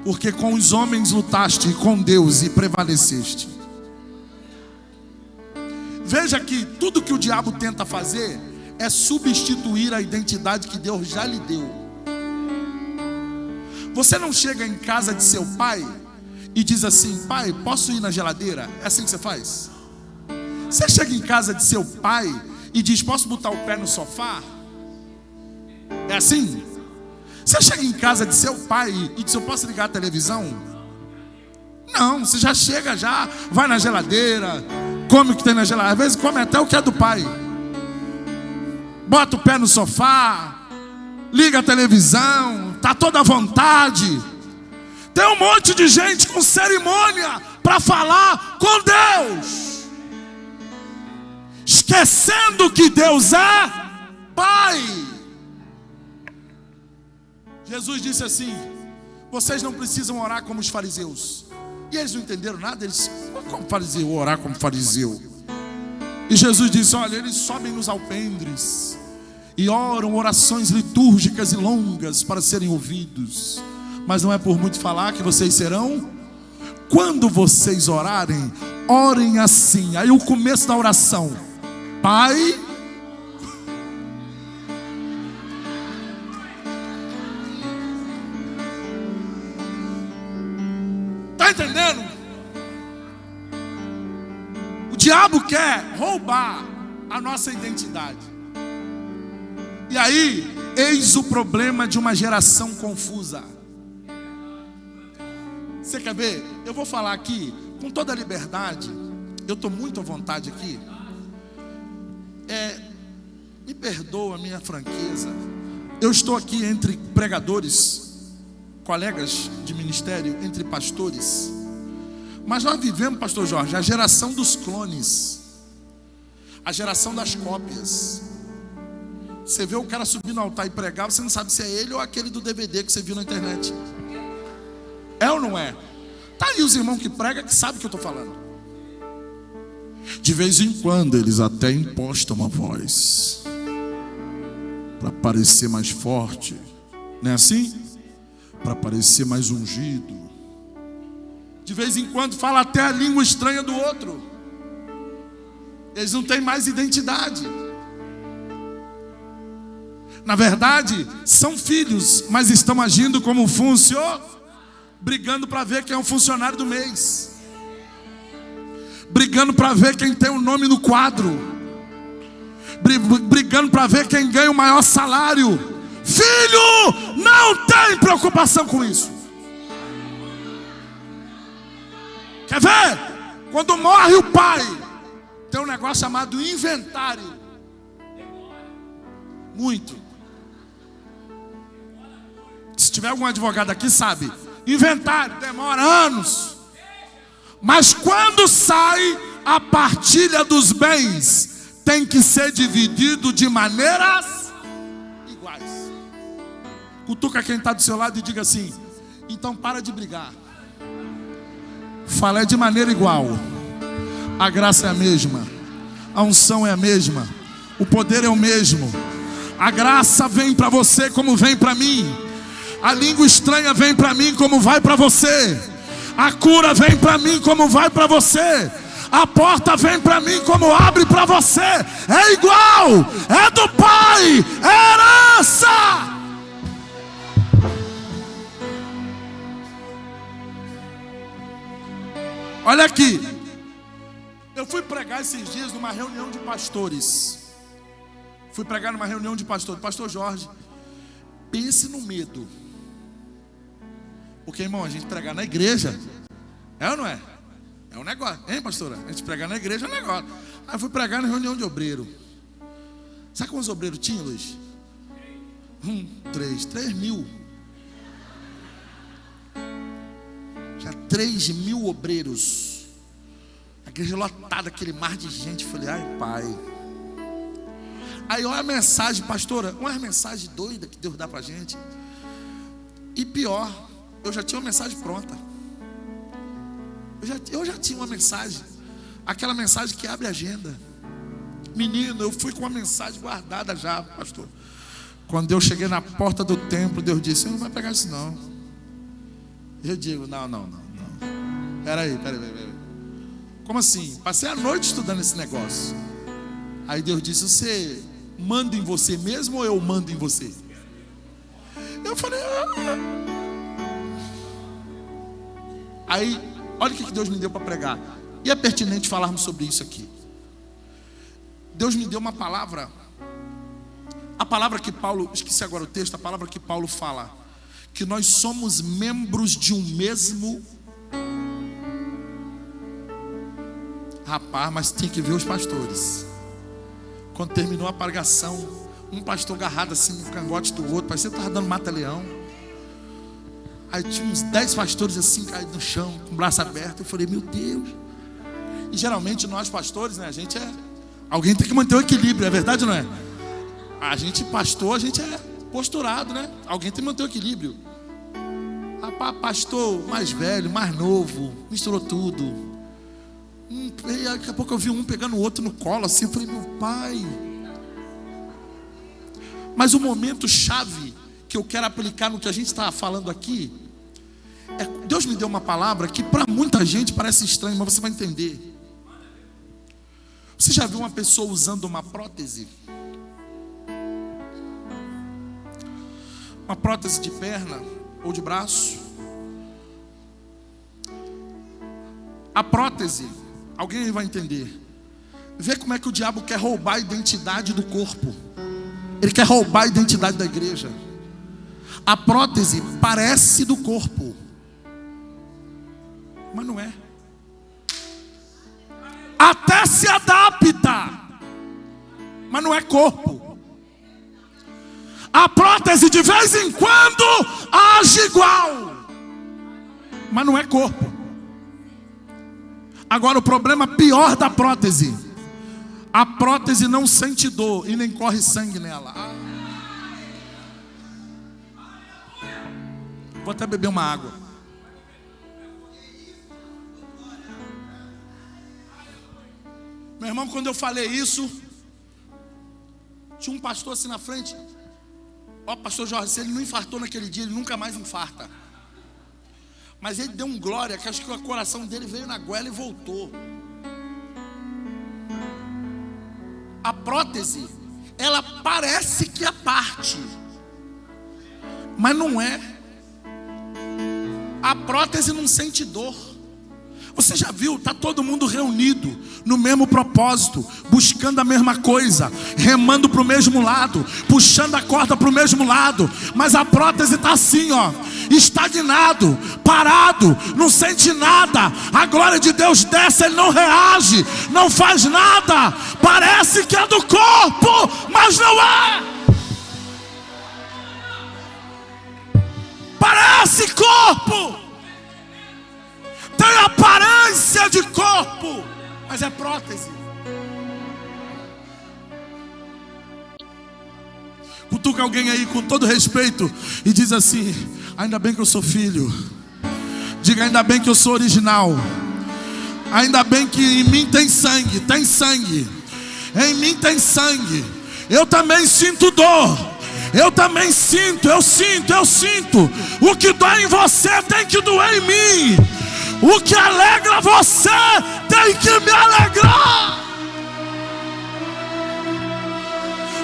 porque com os homens lutaste, e com Deus e prevaleceste. Veja que tudo que o diabo tenta fazer é substituir a identidade que Deus já lhe deu. Você não chega em casa de seu pai e diz assim: pai, posso ir na geladeira? É assim que você faz? Você chega em casa de seu pai e diz: posso botar o pé no sofá? É assim? Você chega em casa de seu pai e diz: eu posso ligar a televisão? Não, você já chega, já vai na geladeira, come o que tem na geladeira. Às vezes come até o que é do pai. Bota o pé no sofá, liga a televisão, está toda à vontade. Tem um monte de gente com cerimônia para falar com Deus, esquecendo que Deus é Pai. Jesus disse assim: vocês não precisam orar como os fariseus. E eles não entenderam nada. Eles disseram: como fariseu, orar como fariseu? E Jesus disse: olha, eles sobem nos alpendres e oram orações litúrgicas e longas para serem ouvidos, mas não é por muito falar que vocês serão. Quando vocês orarem, orem assim. Aí o começo da oração: Pai. Está entendendo? O diabo quer roubar a nossa identidade. E aí, eis o problema de uma geração confusa. Você quer ver? Eu vou falar aqui com toda a liberdade. Eu estou muito à vontade aqui. Me perdoa a minha franqueza. Eu estou aqui entre pregadores, colegas de ministério, entre pastores. Mas nós vivemos, pastor Jorge, a geração dos clones, a geração das cópias. Você vê o cara subir no altar e pregar, você não sabe se é ele ou aquele do DVD que você viu na internet. É ou não é? Tá aí os irmãos que pregam que sabem o que eu estou falando. De vez em quando eles até impostam uma voz para parecer mais forte, não é assim? Para parecer mais ungido. De vez em quando fala até a língua estranha do outro. Eles não têm mais identidade. Na verdade, são filhos, mas estão agindo como funcionário, brigando para ver quem é o funcionário do mês, brigando para ver quem tem o nome no quadro, brigando para ver quem ganha o maior salário. Filho não tem preocupação com isso. Quer ver? Quando morre o pai, tem um negócio chamado inventário. Muito. Se tiver algum advogado aqui, sabe. Inventário demora anos. Mas quando sai a partilha dos bens, tem que ser dividido de maneiras iguais. Cutuca quem está do seu lado e diga assim: então para de brigar. Fala de maneira igual. A graça é a mesma, a unção é a mesma, o poder é o mesmo. A graça vem para você como vem para mim. A língua estranha vem para mim como vai para você. A cura vem para mim como vai para você. A porta vem para mim como abre para você. É igual, é do Pai, é herança. Olha aqui. Eu fui pregar esses dias numa reunião de pastores. Fui pregar numa reunião de pastores. Pastor Jorge, pense no medo. Porque, irmão, a gente pregar na igreja, é ou não é? É um negócio, hein, pastora? A gente pregar na igreja é um negócio. Aí eu fui pregar na reunião de obreiro. Sabe quantos obreiros tinha, Luiz? 3 mil. Tinha 3 mil obreiros. A igreja lotada, aquele mar de gente. Eu falei, ai, pai. Aí olha a mensagem, pastora, uma mensagem doida que Deus dá pra gente. E pior, eu já tinha uma mensagem pronta. Eu já tinha uma mensagem. Aquela mensagem que abre a agenda. Menino, eu fui com uma mensagem guardada já, pastor. Quando eu cheguei na porta do templo, Deus disse, você não vai pegar isso não. Eu digo, não. Peraí. Como assim? Passei a noite estudando esse negócio. Aí Deus disse, você manda em você mesmo ou eu mando em você? Eu falei, Aí, olha o que Deus me deu para pregar. E é pertinente falarmos sobre isso aqui. Deus me deu uma palavra. A palavra que Paulo, esqueci agora o texto, a palavra que Paulo fala, que nós somos membros de um mesmo. Rapaz, mas tem que ver os pastores. Quando terminou a pregação, um pastor agarrado assim no cangote do outro, parecia que estava dando mata-leão. Aí tinha uns 10 pastores assim caídos no chão, com o braço aberto. Eu falei, meu Deus. E geralmente nós pastores, né, a gente é... Alguém tem que manter o equilíbrio, é verdade ou não é? A gente pastor, a gente é posturado, né? Alguém tem que manter o equilíbrio. Pastor mais velho, mais novo, misturou tudo. E daqui a pouco eu vi um pegando o outro no colo assim, eu falei, meu pai. Mas o momento chave que eu quero aplicar no que a gente está falando aqui é, Deus me deu uma palavra que para muita gente parece estranho, mas você vai entender. Você já viu uma pessoa usando uma prótese? Uma prótese de perna ou de braço? A prótese, alguém vai entender. Vê como é que o diabo quer roubar a identidade do corpo. Ele quer roubar a identidade da igreja. A prótese parece do corpo, mas não é. Até se adapta, mas não é corpo. A prótese de vez em quando age igual, mas não é corpo. Agora o problema pior da prótese: a prótese não sente dor e nem corre sangue nela. Vou até beber uma água. Meu irmão, quando eu falei isso, tinha um pastor assim na frente. Ó, pastor Jorge, se ele não infartou naquele dia, ele nunca mais infarta. Mas ele deu um glória, que acho que o coração dele veio na goela e voltou. A prótese, ela parece que é parte, mas não é. A prótese não sente dor. Você já viu, está todo mundo reunido no mesmo propósito, buscando a mesma coisa, remando para o mesmo lado, puxando a corda para o mesmo lado, mas a prótese está assim, ó, estagnado, parado, não sente nada. A glória de Deus desce, ele não reage, não faz nada. Parece que é do corpo, mas não é. Parece corpo, tem aparência de corpo, mas é prótese. Cutuca alguém aí com todo respeito e diz assim: ainda bem que eu sou filho. Diga, ainda bem que eu sou original. Ainda bem que em mim tem sangue, tem sangue. Em mim tem sangue. Eu também sinto dor. Eu também sinto, eu sinto. O que dói em você tem que doer em mim. O que alegra você tem que me alegrar.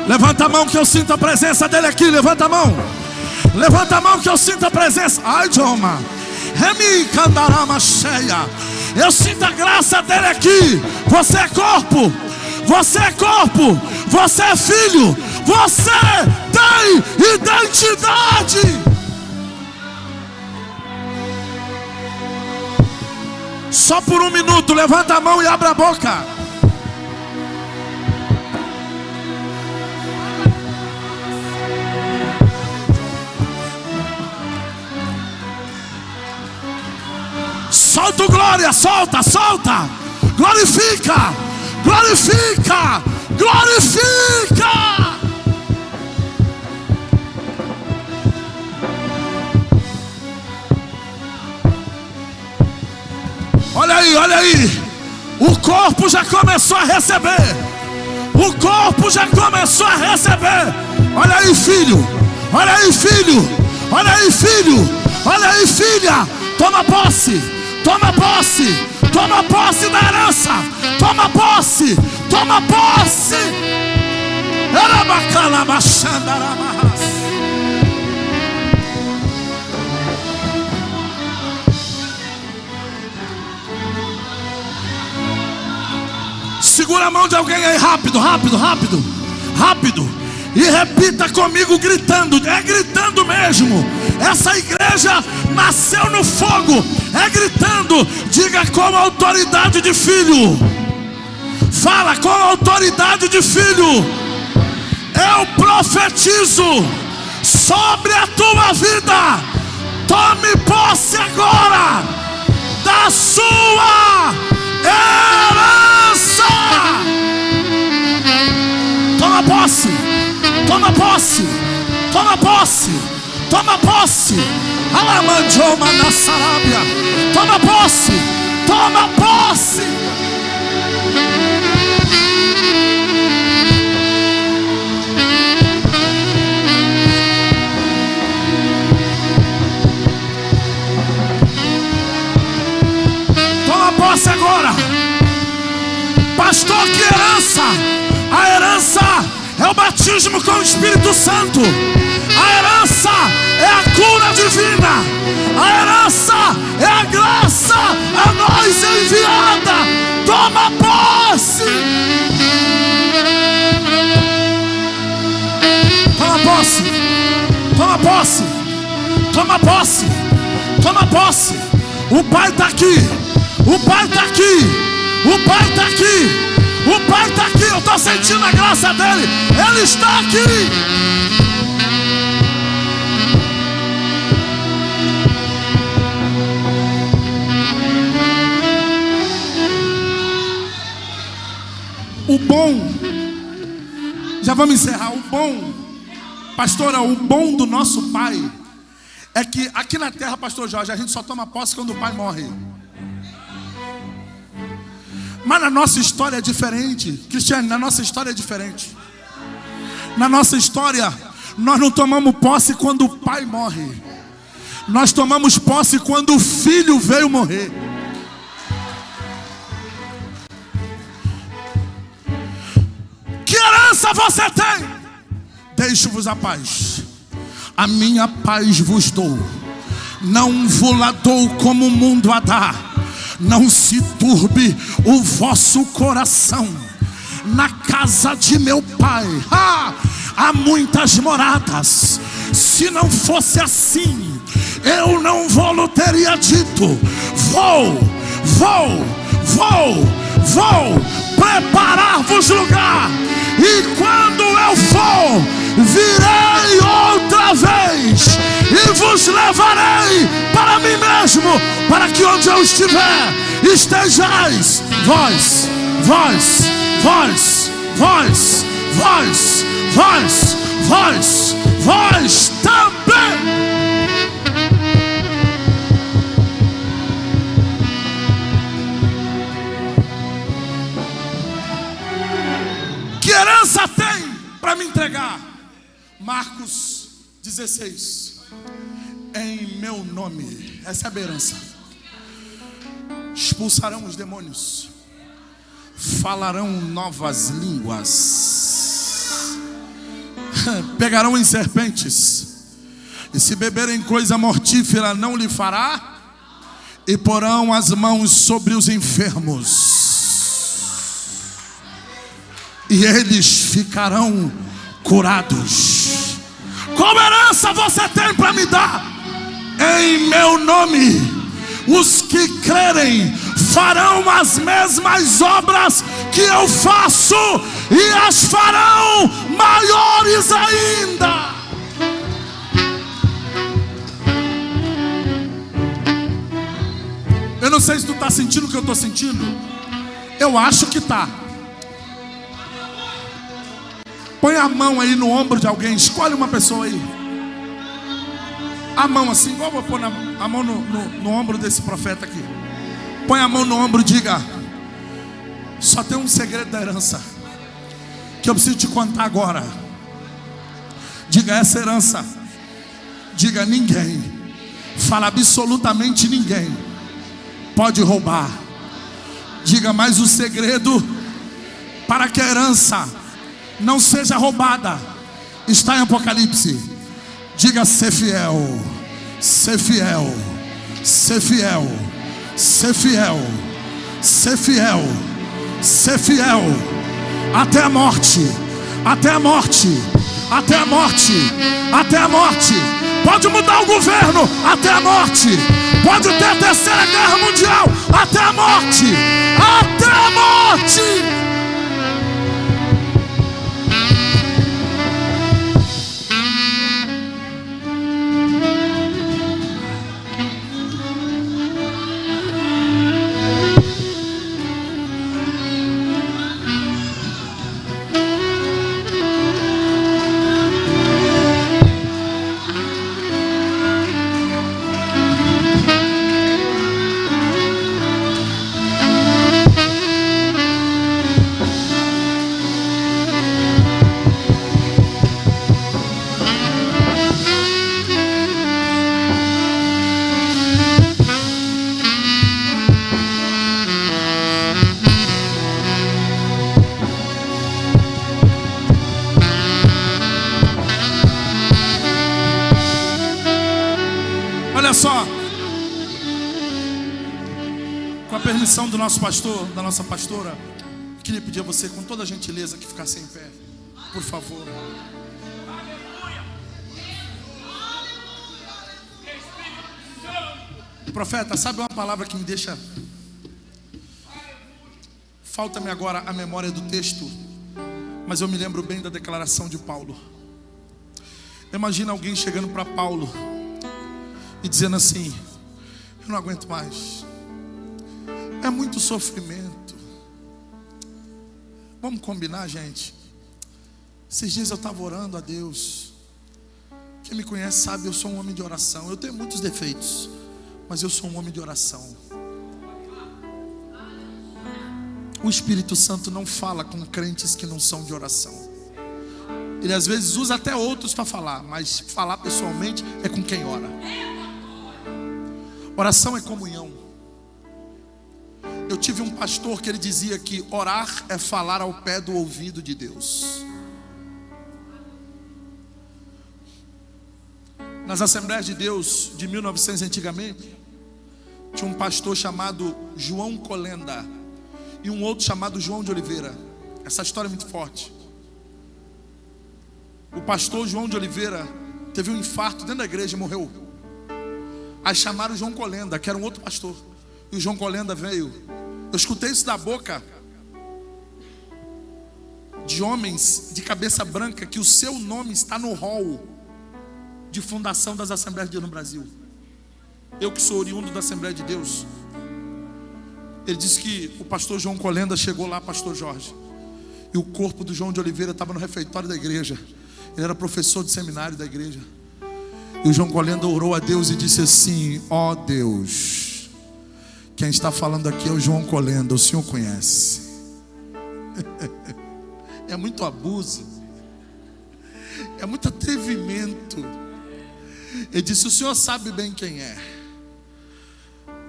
Levanta a mão que eu sinto a presença dele aqui. Levanta a mão. Levanta a mão que eu sinto a presença. Ai, Joma. Remi candarama cheia. Eu sinto a graça dele aqui. Você é corpo. Você é corpo. Você é filho. Você tem identidade. Só por um minuto, levanta a mão e abre a boca. Solta o glória, solta, solta. Glorifica, glorifica, glorifica. Olha aí, olha aí. O corpo já começou a receber. O corpo já começou a receber. Olha aí, filho. Olha aí, filho. Olha aí, filho. Olha aí, filha. Toma posse. Toma posse. Toma posse da herança. Toma posse. Toma posse. Segura a mão de alguém aí, rápido, rápido, rápido, rápido. E repita comigo gritando. É gritando mesmo. Essa igreja nasceu no fogo. É gritando. Diga com a autoridade de filho. Fala com a autoridade de filho. Eu profetizo sobre a tua vida. Tome posse agora da sua herança. Toma posse. Toma posse. Toma posse. Toma posse. Alamanjoma na Sarábia. Toma posse. Toma posse. Toma posse agora. Pastor, que herança? A herança é o batismo com o Espírito Santo. A herança é a cura divina. A herança é a graça a nós enviada. Toma posse. Toma posse. Toma posse. Toma posse. Toma posse. O Pai está aqui. O Pai está aqui. O Pai está aqui. O Pai está aqui. Eu estou sentindo a graça dele. Ele está aqui. O bom, já vamos encerrar. O bom, pastora, o bom do nosso Pai é que aqui na terra, pastor Jorge, a gente só toma posse quando o pai morre. Mas na nossa história é diferente. Cristiane, na nossa história é diferente. Na nossa história, nós não tomamos posse quando o pai morre. Nós tomamos posse quando o filho veio morrer. Que herança você tem? Deixo-vos a paz. A minha paz vos dou. Não vos la dou como o mundo a dá. Não se turbe o vosso coração. Na casa de meu pai há muitas moradas. Se não fosse assim, eu não vou teria dito. Vou preparar-vos lugar. E quando eu for, virei outra vez e vos levarei para mim mesmo, para que onde eu estiver, estejais vós, vós, vós, vós, vós, vós, vós, vós também. Que herança tem para me entregar? Marcos 16. Em meu nome, essa é a herança. Expulsarão os demônios, falarão novas línguas, pegarão em serpentes, e se beberem coisa mortífera não lhe fará, e porão as mãos sobre os enfermos, e eles ficarão curados. Qual herança você tem para me dar? Em meu nome, os que crerem farão as mesmas obras que eu faço, e as farão maiores ainda. Eu não sei se tu está sentindo o que eu estou sentindo. Eu acho que está. Põe a mão aí no ombro de alguém. Escolhe uma pessoa aí. A mão assim, igual eu vou pôr a mão no ombro desse profeta aqui. Põe a mão no ombro e diga: só tem um segredo da herança que eu preciso te contar agora. Diga: essa herança. Diga: ninguém. Fala: absolutamente ninguém pode roubar. Diga: mas o segredo para que a herança não seja roubada está em Apocalipse. Diga: ser fiel, ser fiel, ser fiel, ser fiel, ser fiel, ser fiel, até a morte, até a morte, até a morte, até a morte. Pode mudar o governo, até a morte. Pode ter a terceira guerra mundial, até a morte, até a morte. Olha só, com a permissão do nosso pastor, da nossa pastora, queria pedir a você, com toda a gentileza, que ficasse em pé, por favor. Profeta, sabe uma palavra que me deixa... Falta-me agora a memória do texto, mas eu me lembro bem da declaração de Paulo. Imagina alguém chegando para Paulo e dizendo assim: eu não aguento mais, é muito sofrimento. Vamos combinar, gente? Esses dias eu estava orando a Deus. Quem me conhece sabe, eu sou um homem de oração. Eu tenho muitos defeitos, mas eu sou um homem de oração. O Espírito Santo não fala com crentes que não são de oração. Ele às vezes usa até outros para falar, mas falar pessoalmente é com quem ora. Oração é comunhão. Eu tive um pastor que ele dizia que orar é falar ao pé do ouvido de Deus. Nas Assembleias de Deus de 1900 antigamente, tinha um pastor chamado João Colenda e um outro chamado João de Oliveira. Essa história é muito forte. O pastor João de Oliveira teve um infarto dentro da igreja e morreu. Aí chamaram o João Colenda, que era um outro pastor. E o João Colenda veio. Eu escutei isso da boca de homens de cabeça branca, que o seu nome está no hall de fundação das Assembleias de Deus no Brasil. Eu que sou oriundo da Assembleia de Deus. Ele disse que o pastor João Colenda chegou lá, pastor Jorge, e o corpo do João de Oliveira estava no refeitório da igreja. Ele era professor de seminário da igreja. E o João Colenda orou a Deus e disse assim: ó Deus, quem está falando aqui é o João Colenda, o Senhor conhece. É muito abuso, é muito atrevimento. Ele disse: o Senhor sabe bem quem é.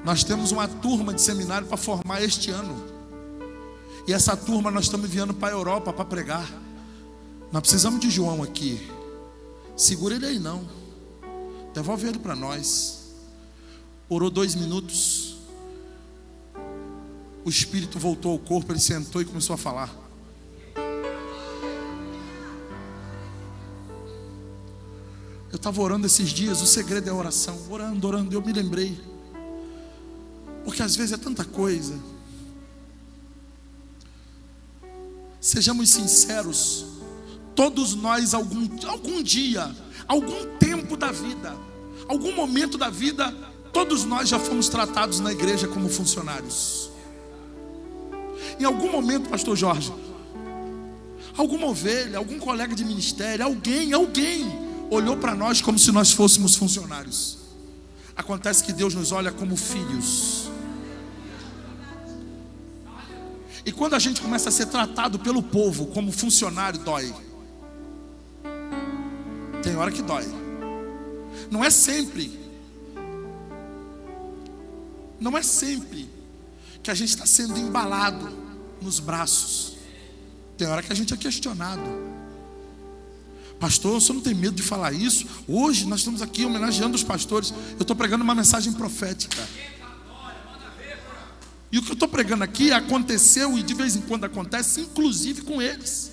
Nós temos uma turma de seminário para formar este ano, e essa turma nós estamos enviando para a Europa para pregar. Nós precisamos de João aqui. Segura ele aí não, devolve ele para nós. Orou 2 minutos. o espírito voltou ao corpo, ele sentou e começou a falar. Eu estava orando esses dias, o segredo é a oração. Orando, eu me lembrei. Porque às vezes é tanta coisa. Sejamos sinceros, todos nós algum dia, algum tempo da vida, algum momento da vida, todos nós já fomos tratados na igreja como funcionários. Em algum momento, pastor Jorge, alguma ovelha, algum colega de ministério, alguém olhou para nós como se nós fôssemos funcionários. Acontece que Deus nos olha como filhos. E quando a gente começa a ser tratado pelo povo como funcionário, dói. Tem hora que dói. Não é sempre que a gente está sendo embalado nos braços. Tem hora que a gente é questionado. Pastor, o senhor não tem medo de falar isso? Hoje nós estamos aqui homenageando os pastores. Eu estou pregando uma mensagem profética. E o que eu estou pregando aqui aconteceu e de vez em quando acontece, inclusive com eles.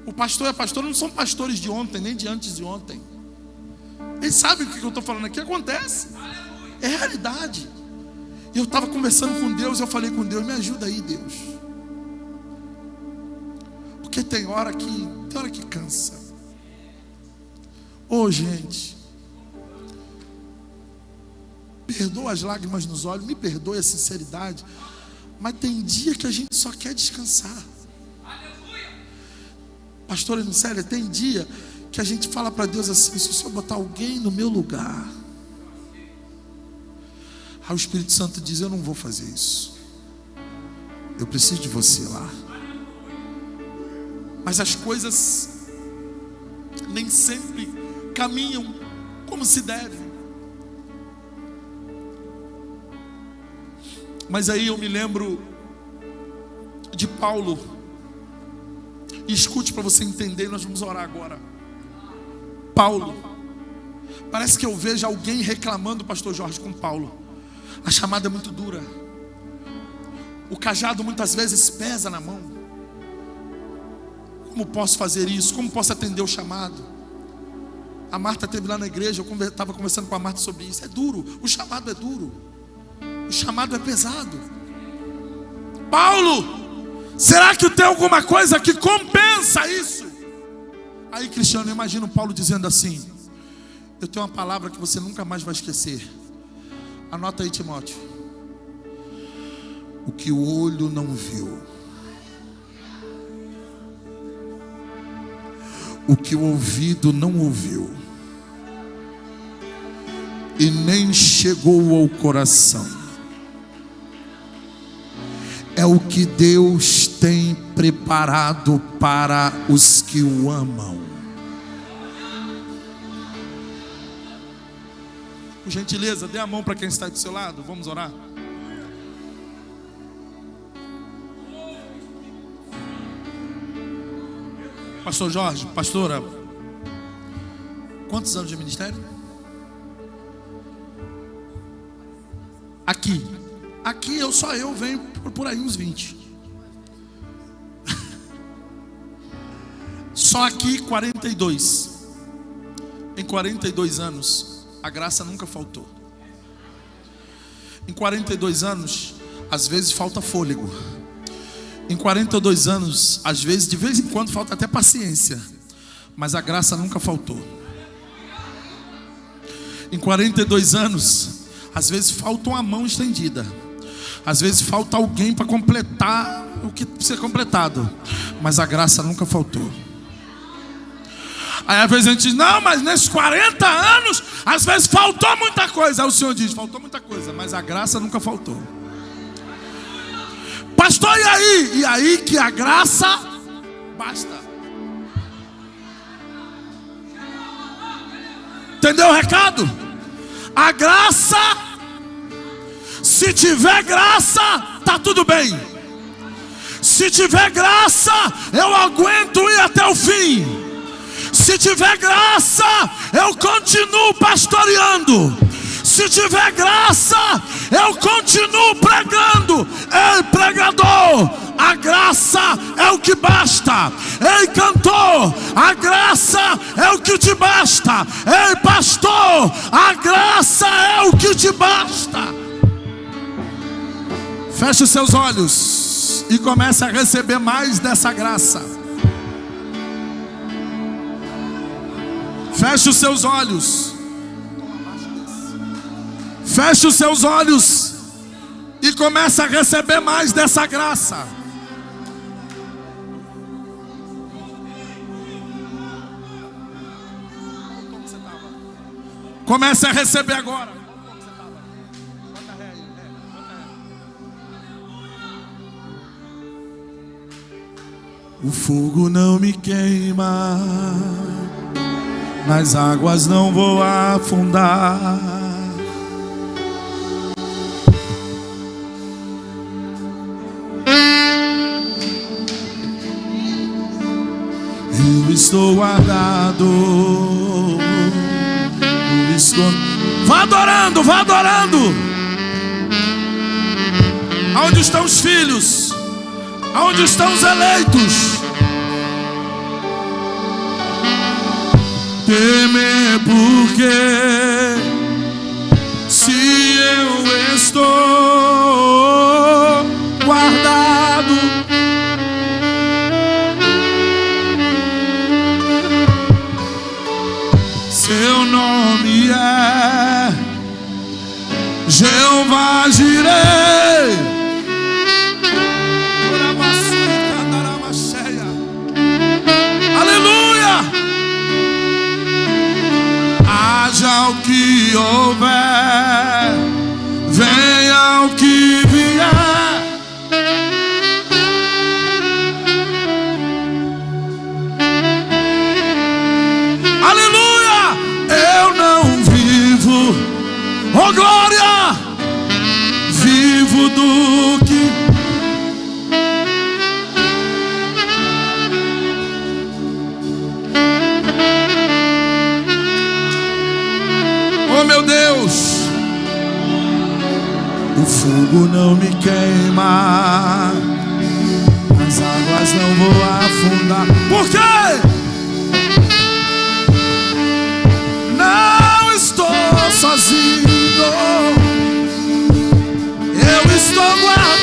O pastor e a pastora não são pastores de ontem, nem de antes de ontem. Eles sabem o que eu estou falando aqui, acontece. É realidade. E eu estava conversando com Deus, eu falei com Deus, me ajuda aí, Deus. Porque tem hora que cansa. Ô, gente, perdoa as lágrimas nos olhos, me perdoe a sinceridade, mas tem dia que a gente só quer descansar. Pastora Nicélia, tem dia que a gente fala para Deus assim: se o Senhor botar alguém no meu lugar, aí o Espírito Santo diz: eu não vou fazer isso, eu preciso de você lá. Mas as coisas nem sempre caminham como se deve. Mas aí eu me lembro de Paulo. E escute para você entender, nós vamos orar agora. Paulo, parece que eu vejo alguém reclamando, pastor Jorge, com Paulo. A chamada é muito dura. O cajado muitas vezes pesa na mão. Como posso fazer isso? Como posso atender o chamado? A Marta esteve lá na igreja, eu estava conversando com a Marta sobre isso. É duro, o chamado é duro. O chamado é pesado. Paulo, será que tem alguma coisa que compensa isso? Aí, Cristiano, eu imagino Paulo dizendo assim: eu tenho uma palavra que você nunca mais vai esquecer. Anota aí, Timóteo. O que o olho não viu, o que o ouvido não ouviu, e nem chegou ao coração, é o que Deus tem preparado para os que o amam. Por gentileza, dê a mão para quem está do seu lado. Vamos orar. Pastor Jorge, pastora, quantos anos de ministério? Aqui eu venho por aí uns 20. Só aqui 42. Em 42 anos, a graça nunca faltou. Em 42 anos, às vezes falta fôlego. Em 42 anos, às vezes, de vez em quando, falta até paciência. Mas a graça nunca faltou. Em 42 anos, às vezes falta uma mão estendida. Às vezes falta alguém para completar o que precisa ser completado. Mas a graça nunca faltou. Aí às vezes a gente diz: não, mas nesses 40 anos, às vezes faltou muita coisa. Aí o Senhor diz: faltou muita coisa, mas a graça nunca faltou. Pastor, e aí? E aí que a graça basta. Entendeu o recado? A graça, se tiver graça, tá tudo bem. Se tiver graça, eu aguento ir até o fim. Se tiver graça, eu continuo pastoreando. Se tiver graça, eu continuo pregando. Ei, pregador, a graça é o que basta. Ei, cantor, a graça é o que te basta. Ei, pastor, a graça é o que te basta. Feche os seus olhos e comece a receber mais dessa graça. Feche os seus olhos. Feche os seus olhos e comece a receber mais dessa graça. Comece a receber agora. O fogo não me queima, nas águas não vou afundar. Eu estou guardado. Eu estou... Vá adorando, vá adorando. Aonde estão os filhos? Aonde estão os eleitos? Temer porque se eu estou guardado, seu nome é Jeová Jireh. Haja o que houver, venha o que vier, aleluia. Eu não vivo, oh glória, vivo do que oh meu Deus, o fogo não me queima, as águas não vou afundar. Por quê? Não estou sozinho, eu estou guardado.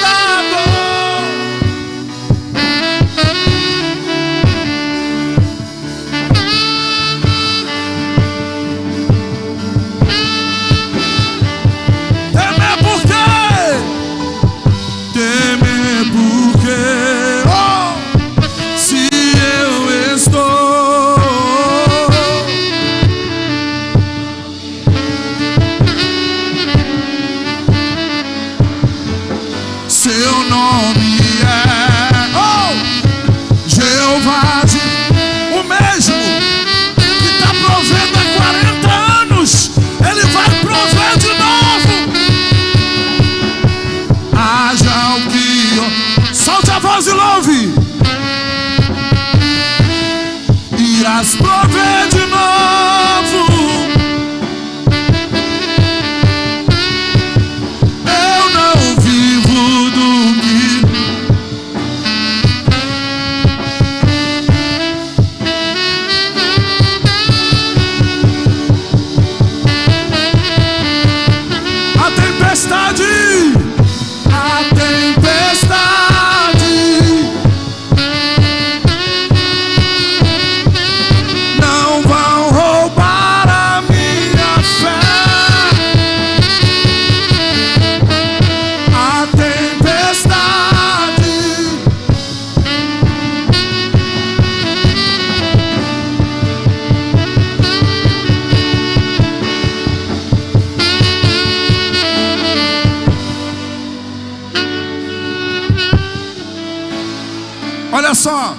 E louve, irás prover de novo. Eu não vivo do que a tempestade, a tempestade olha só,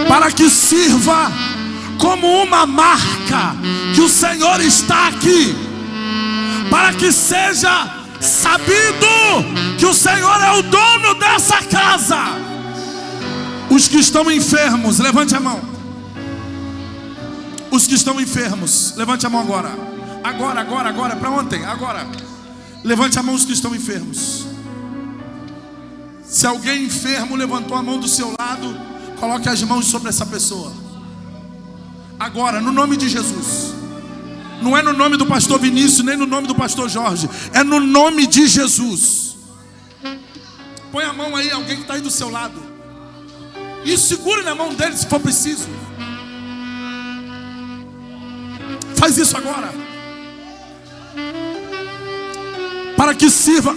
para que sirva como uma marca que o Senhor está aqui, para que seja sabido que o Senhor é o dono dessa casa. Os que estão enfermos, levante a mão. os que estão enfermos. Levante a mão agora. Agora. Para ontem, agora. Levante a mão os que estão enfermos. Se alguém enfermo levantou a mão do seu lado, coloque as mãos sobre essa pessoa. Agora, no nome de Jesus. Não é no nome do pastor Vinícius, nem no nome do pastor Jorge. É no nome de Jesus. Põe a mão aí, alguém que está aí do seu lado. E segure na mão dele se for preciso. Faz isso agora. Para que sirva.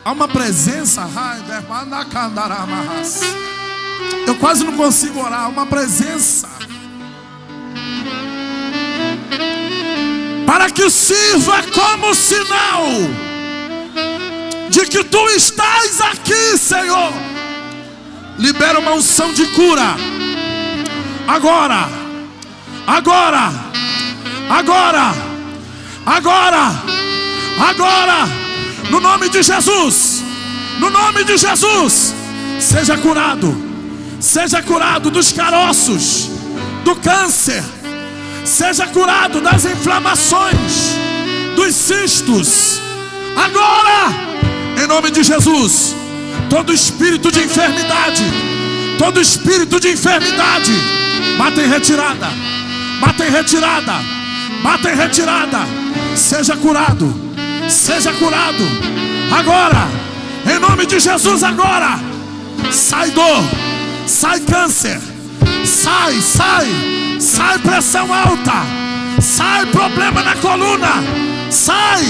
Há uma presença. Eu quase não consigo orar. Há uma presença. Para que sirva como sinal de que tu estás aqui, Senhor. Libera uma unção de cura. Agora. No nome de Jesus. No nome de Jesus. Seja curado. Seja curado dos caroços, do câncer. Seja curado das inflamações, dos cistos. Agora, em nome de Jesus. Todo espírito de enfermidade, bata em retirada. Seja curado. Agora, em nome de Jesus, agora. Sai dor, sai câncer, sai pressão alta, sai problema na coluna, sai,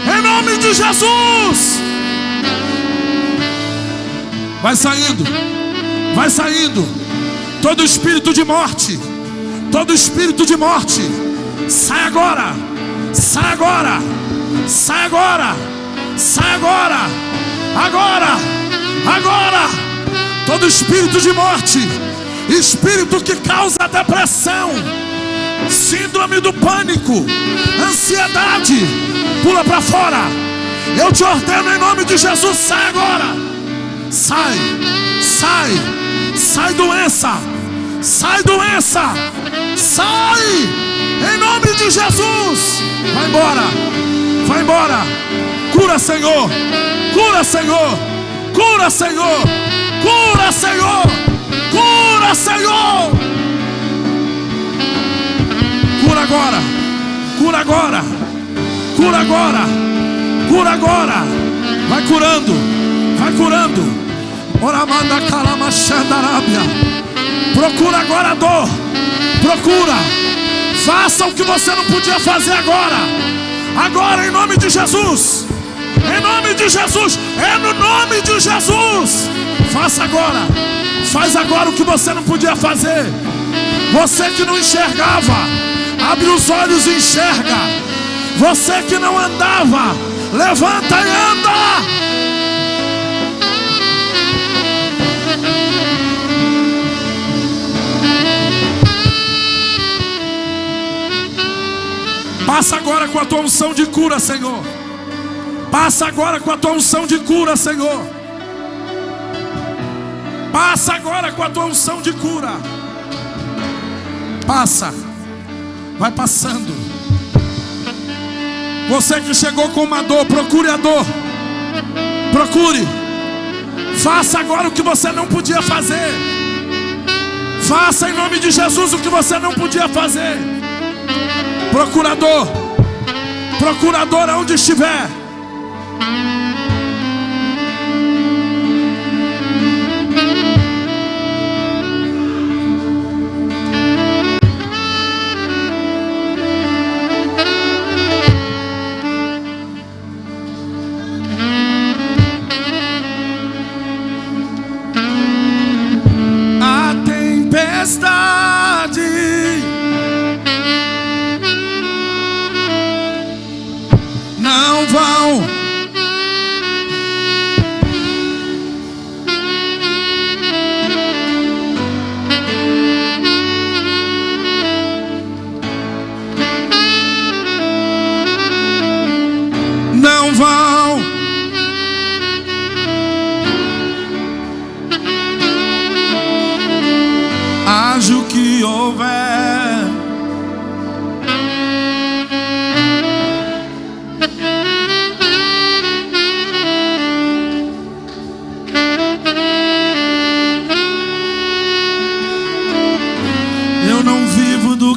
em nome de Jesus. Vai saindo, todo espírito de morte, sai agora, todo espírito de morte, espírito que causa depressão, síndrome do pânico, ansiedade, pula para fora. Eu te ordeno em nome de Jesus, sai agora. Sai doença, sai em nome de Jesus. Vai embora. Cura, Senhor. Cura agora. Vai curando. Oramanda calamaxandarábia. Procura agora a dor. Faça o que você não podia fazer agora. Agora, em nome de Jesus. É no nome de Jesus. Faça agora. Faz agora o que você não podia fazer. Você que não enxergava, abre os olhos e enxerga. Você que não andava, levanta e anda. Passa agora com a tua unção de cura, Senhor. Passa agora com a tua unção de cura, Senhor. Passa agora com a tua unção de cura. Passa. Vai passando. Você que chegou com uma dor, procure a dor. Procure. Faça agora o que você não podia fazer. Faça em nome de Jesus o que você não podia fazer. Procurador aonde estiver. A tempestade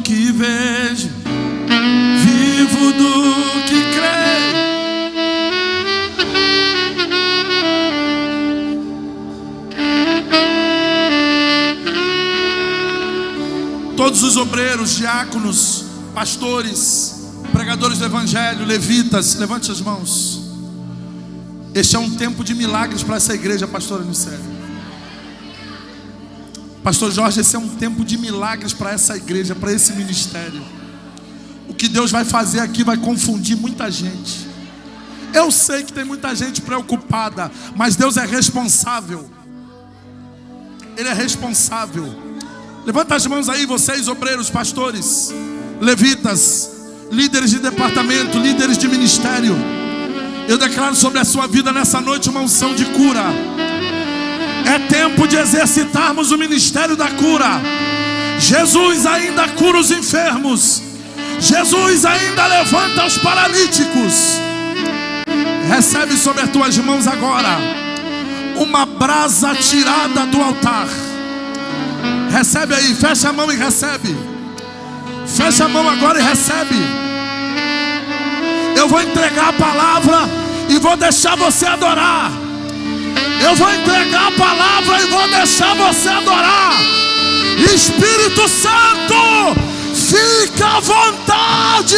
que vejo, vivo do que creio. Todos os obreiros, diáconos, pastores, pregadores do evangelho, levitas, levante as mãos. Este é um tempo de milagres para essa igreja, pastora Nicélia. Pastor Jorge, esse é um tempo de milagres para essa igreja, para esse ministério. O que Deus vai fazer aqui vai confundir muita gente. Eu sei que tem muita gente preocupada, mas Deus é responsável. Ele é responsável. Levanta as mãos aí, vocês obreiros, pastores, levitas, líderes de departamento, líderes de ministério. Eu declaro sobre a sua vida nessa noite uma unção de cura. É tempo de exercitarmos o ministério da cura. Jesus ainda cura os enfermos. Jesus ainda levanta os paralíticos. Recebe sobre as tuas mãos agora uma brasa tirada do altar. Recebe aí, fecha a mão e recebe. Fecha a mão agora e recebe. Eu vou entregar a palavra e vou deixar você adorar. Eu vou entregar a palavra e vou deixar você adorar. Espírito Santo, fica à vontade.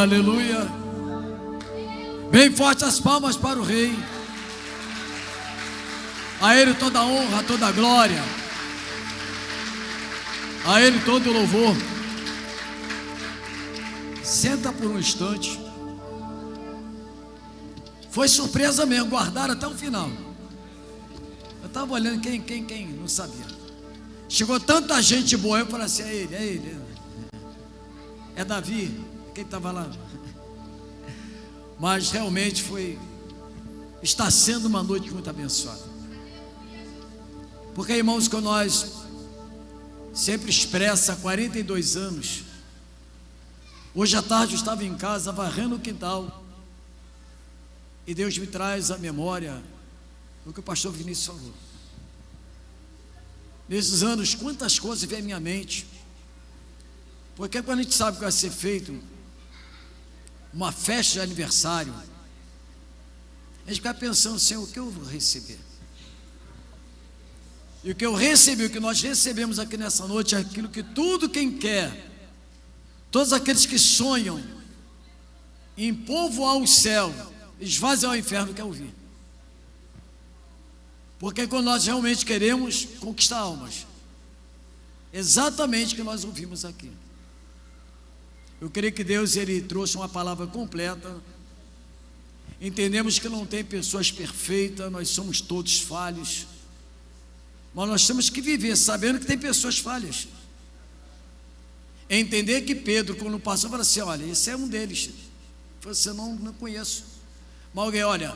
Aleluia. Bem forte as palmas para o Rei. A Ele toda a honra, toda a glória. A Ele todo o louvor. Senta por um instante. Foi surpresa mesmo, guardaram até o final. Eu estava olhando quem não sabia. Chegou tanta gente boa, eu falei assim, é ele. É Davi. Quem estava lá? Mas realmente está sendo uma noite muito abençoada. Porque, irmãos, que nós sempre expressa há 42 anos. Hoje à tarde eu estava em casa varrendo o quintal e Deus me traz à memória o que o pastor Vinícius falou. Nesses anos, quantas coisas vêm à minha mente. Porque quando a gente sabe que vai ser feito uma festa de aniversário, a gente fica pensando, Senhor, o que eu vou receber? E o que eu recebi, o que nós recebemos aqui nessa noite é aquilo que tudo quem quer, todos aqueles que sonham em povoar o céu, esvaziar o inferno, quer ouvir. Porque quando nós realmente queremos conquistar almas, exatamente o que nós ouvimos aqui. Eu creio que Deus, Ele trouxe uma palavra completa. Entendemos que não tem pessoas perfeitas, nós somos todos falhos. Mas nós temos que viver sabendo que tem pessoas falhas. Entender que Pedro, quando passou, falou assim, olha, esse é um deles. Você não conheço. Mas alguém, olha,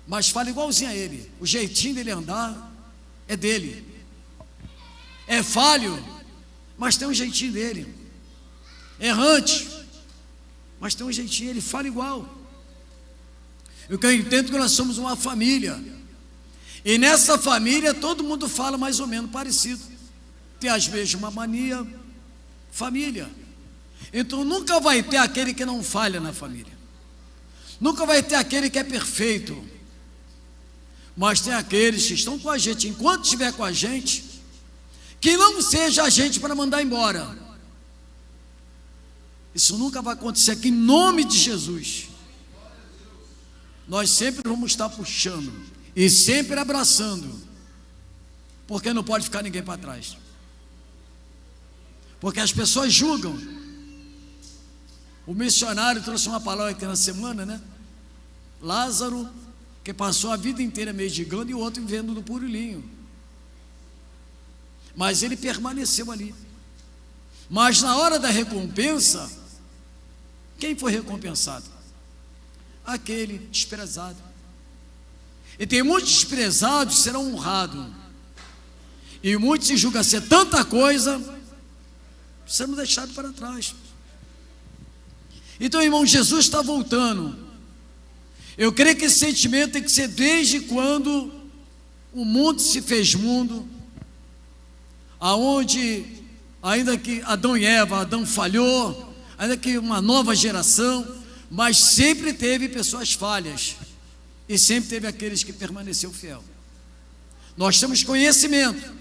mas fala igualzinho a ele. O jeitinho dele andar é dele. É falho, mas tem um jeitinho dele. Errante, mas tem um jeitinho, ele fala igual. Eu entendo que nós somos uma família. E nessa família todo mundo fala mais ou menos parecido. Tem às vezes uma mania, família. Então nunca vai ter aquele que não falha na família. Nunca vai ter aquele que é perfeito, mas tem aqueles que estão com a gente, enquanto estiver com a gente, que não seja a gente para mandar embora. Isso nunca vai acontecer aqui, em nome de Jesus. Nós sempre vamos estar puxando e sempre abraçando, porque não pode ficar ninguém para trás. Porque as pessoas julgam. O missionário trouxe uma palavra aqui na semana, né? Lázaro, que passou a vida inteira mendigando, e o outro vivendo no puro linho. Mas ele permaneceu ali. Mas na hora da recompensa, quem foi recompensado? Aquele desprezado. E tem muitos desprezados que serão honrados, e muitos se julgam ser tanta coisa, serão deixados para trás. Então, irmão, Jesus está voltando. Eu creio que esse sentimento tem que ser desde quando o mundo se fez mundo, aonde, ainda que Adão e Eva, Adão falhou, ainda que uma nova geração, mas sempre teve pessoas falhas, e sempre teve aqueles que permaneceram fiel. Nós temos conhecimento,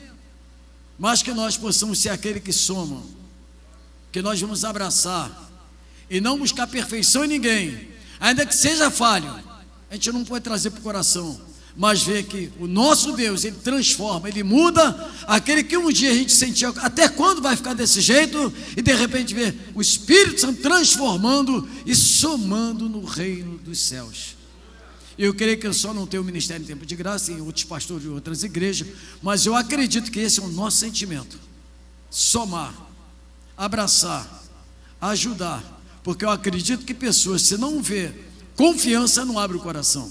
mas que nós possamos ser aquele que somos, que nós vamos abraçar, e não buscar perfeição em ninguém, ainda que seja falho, a gente não pode trazer para o coração, mas ver que o nosso Deus, Ele transforma, Ele muda aquele que um dia a gente sentia, até quando vai ficar desse jeito, e de repente ver o Espírito Santo transformando e somando no reino dos céus. Eu creio que eu só não tenho ministério em tempo de graça, em outros pastores de outras igrejas, mas eu acredito que esse é o nosso sentimento: somar, abraçar, ajudar, porque eu acredito que pessoas, se não vê confiança, não abre o coração.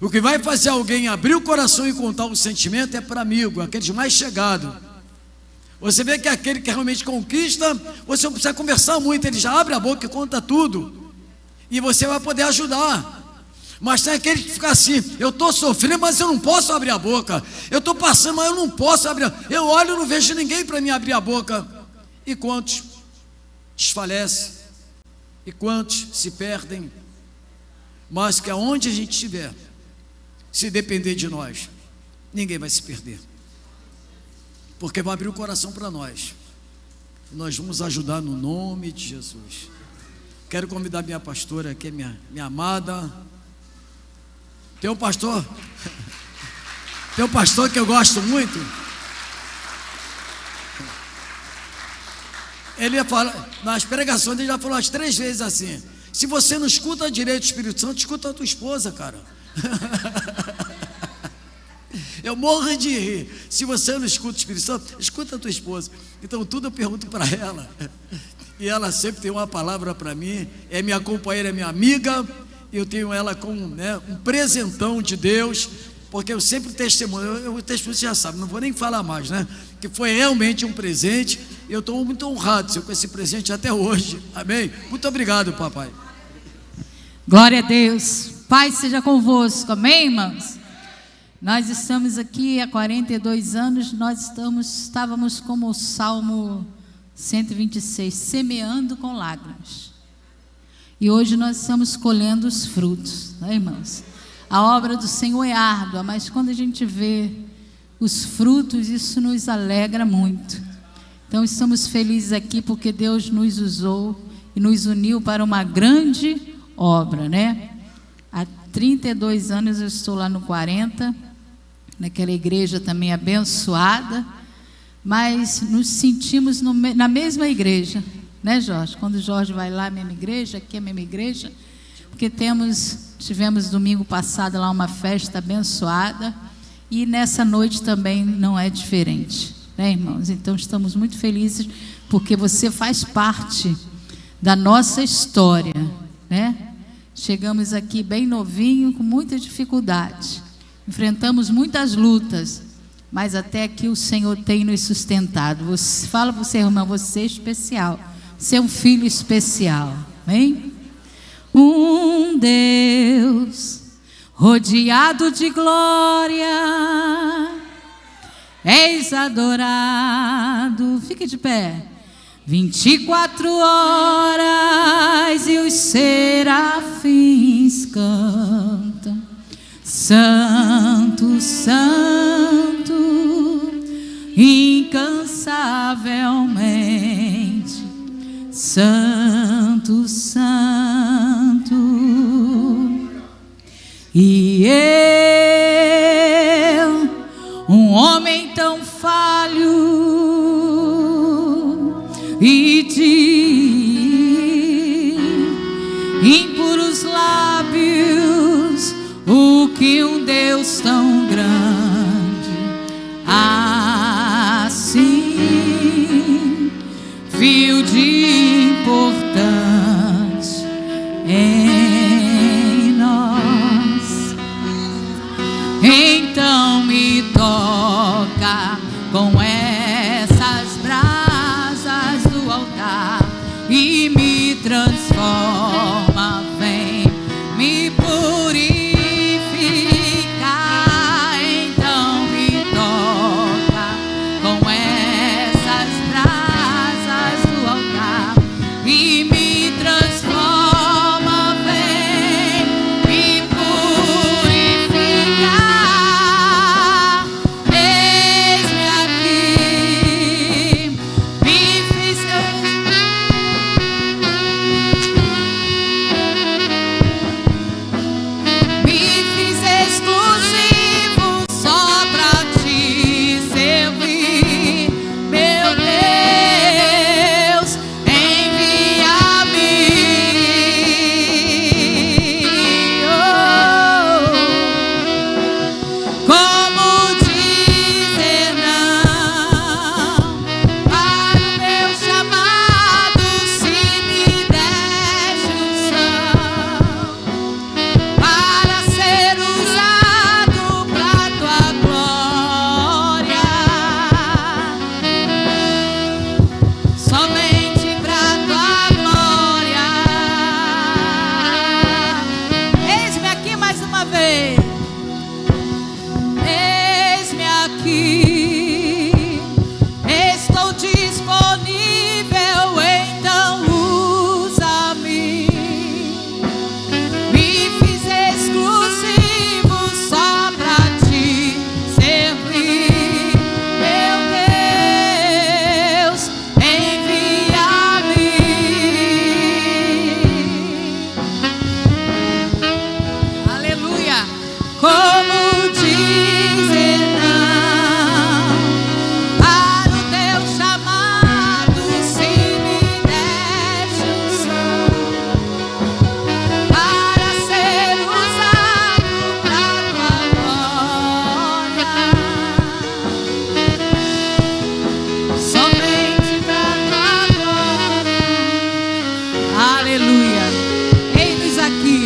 O que vai fazer alguém abrir o coração e contar o sentimento é para amigo, aqueles mais chegados. Você vê que aquele que realmente conquista, você não precisa conversar muito, ele já abre a boca e conta tudo, e você vai poder ajudar. Mas tem aquele que fica assim: eu estou sofrendo, mas eu não posso abrir a boca, eu estou passando, mas eu não posso abrir, eu olho e não vejo ninguém para mim abrir a boca. E quantos desfalecem, e quantos se perdem, mas que aonde a gente estiver, se depender de nós, ninguém vai se perder, porque vai abrir o coração para nós, nós vamos ajudar no nome de Jesus. Quero convidar minha pastora aqui, minha amada. Tem um pastor que eu gosto muito, ele fala, nas pregações ele já falou as 3 vezes assim: se você não escuta direito o Espírito Santo, escuta a tua esposa, cara. Eu morro de rir. Se você não escuta o Espírito Santo, escuta a tua esposa. Então tudo eu pergunto para ela, e ela sempre tem uma palavra para mim. É minha companheira, é minha amiga. Eu tenho ela como, né, um presentão de Deus, porque eu sempre testemunho. O testemunho você já sabe, não vou nem falar mais, né? Que foi realmente um presente. Eu estou muito honrado com esse presente até hoje. Amém? Muito obrigado, papai. Glória a Deus. Pai seja convosco. Amém, irmãos? Nós estamos aqui há 42 anos. Nós estávamos como o Salmo 126, semeando com lágrimas. E hoje nós estamos colhendo os frutos, né, irmãos? A obra do Senhor é árdua, mas quando a gente vê os frutos, isso nos alegra muito. Então estamos felizes aqui porque Deus nos usou e nos uniu para uma grande obra, né? Há 32 anos eu estou lá no 40, naquela igreja também abençoada, mas nos sentimos na mesma igreja, né, Jorge? Quando o Jorge vai lá, a mesma igreja, aqui é a mesma igreja, porque tivemos domingo passado lá uma festa abençoada, e nessa noite também não é diferente, né, irmãos? Então estamos muito felizes porque você faz parte da nossa história, né? Chegamos aqui bem novinho, com muita dificuldade, enfrentamos muitas lutas, mas até aqui o Senhor tem nos sustentado. Fala para o seu irmão: você é especial, você é um filho especial, amém? Um Deus rodeado de glória, és adorado, fique de pé, 24 horas e os serafins cantam: Santo, Santo, incansavelmente. Santo, Santo. E eu, um homem tão falho e de impuros lábios, o que um Deus tão grande assim viu de importante em nós. Então me toca com essas brasas do altar e me transforma, vem me purificar. Então me toca com essas brasas do altar e me transforma, vem me purificar. Eis-me aqui, me fiz exclusivo só pra te servir, meu Deus, envia-me. Como dizer não para o meu chamado, se me deste unção para ser usado pra tua glória, somente pra tua glória. Eis-me aqui mais uma vez. Eis-me aqui, estou disponível, então usa-me. Me fiz exclusivo só pra te servir, meu Deus, envia-me. Aleluia. Como dizer não para o teu chamado, se me deste unção para ser usado pra tua glória, somente pra tua glória. Aleluia. Eis-nos aqui,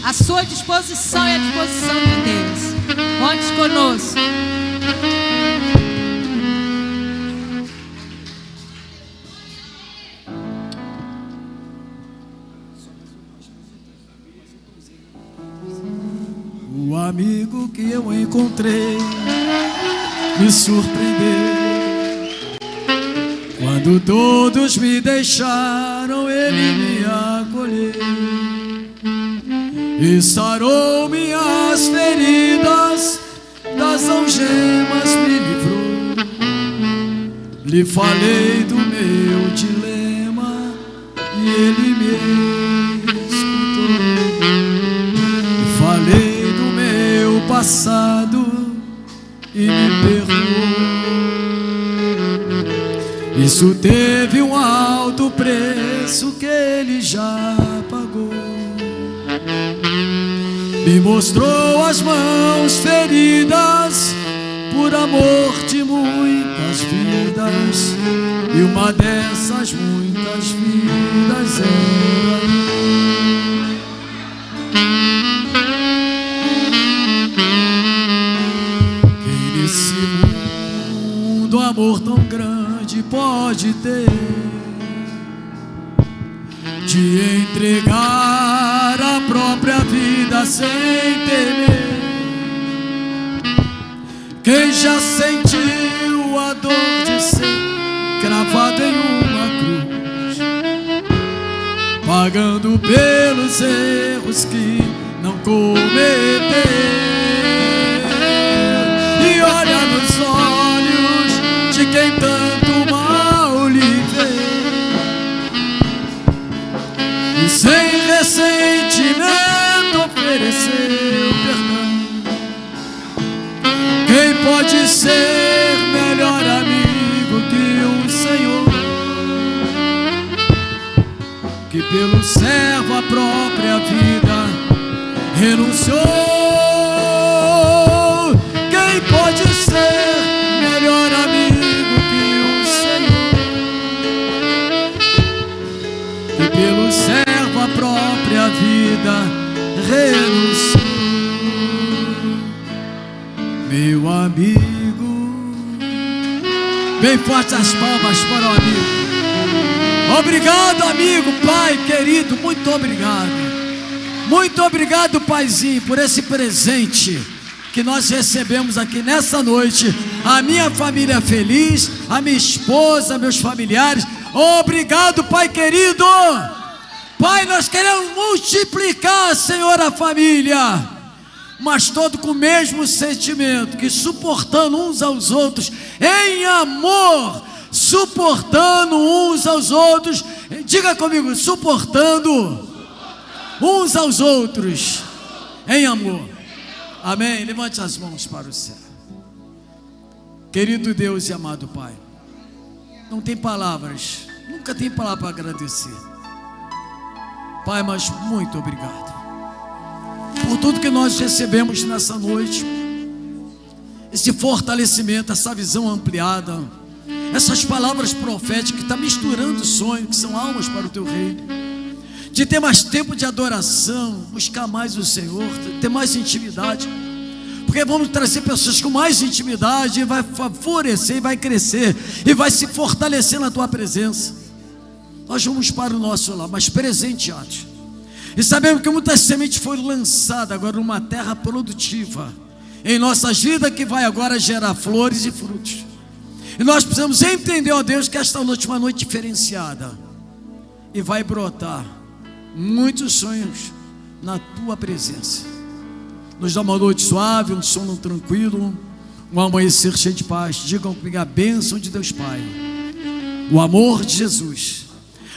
à sua disposição e à disposição de Deus. Conte conosco. O amigo que eu encontrei me surpreendeu. Quando todos me deixaram, ele me acolheu e sarou minhas feridas, das algemas me livrou. Lhe falei do meu dilema e ele me escutou. Lhe falei do meu passado e me perdoou. Isso teve um alto preço que ele já pagou. Me mostrou as mãos feridas por amor de muitas vidas, e uma dessas muitas vidas era quem nesse mundo amor tão grande pode ter, de entregar a própria vida sem temer. Quem já sentiu a dor de ser cravado em uma cruz, pagando pelos erros que não cometeu. E olha nos olhos de quem tanto mal lhe fez, e sem ressentimento ofereceu perdão. Quem pode ser melhor amigo que o Senhor, que pelo servo a própria vida renunciou? Quem pode ser melhor amigo que o Senhor, que pelo servo a própria vida renunciou? Meu amigo, bem forte as palmas para o amigo. Obrigado, amigo, pai querido, muito obrigado. Muito obrigado, paizinho, por esse presente que nós recebemos aqui nessa noite. A minha família feliz, a minha esposa, meus familiares. Obrigado, pai querido. Pai, nós queremos multiplicar, Senhor, a família, mas todo com o mesmo sentimento, que suportando uns aos outros em amor, suportando uns aos outros, diga comigo, suportando uns aos outros em amor. Amém? Levante as mãos para o céu. Querido Deus e amado Pai, não tem palavras, nunca tem palavra para agradecer, Pai, mas muito obrigado por tudo que nós recebemos nessa noite, esse fortalecimento, essa visão ampliada, essas palavras proféticas que estão misturando sonhos, que são almas para o teu reino, de ter mais tempo de adoração, buscar mais o Senhor, ter mais intimidade, porque vamos trazer pessoas com mais intimidade, e vai favorecer, e vai crescer, e vai se fortalecer na tua presença. Nós vamos para o nosso lar, mas presenteados, e sabemos que muitas sementes foram lançadas agora numa terra produtiva em nossas vidas, que vai agora gerar flores e frutos. E nós precisamos entender, ó Deus, que esta noite é uma noite diferenciada, e vai brotar muitos sonhos na tua presença. Nos dá uma noite suave, um sono tranquilo, um amanhecer cheio de paz. Digam comigo a bênção de Deus Pai, o amor de Jesus,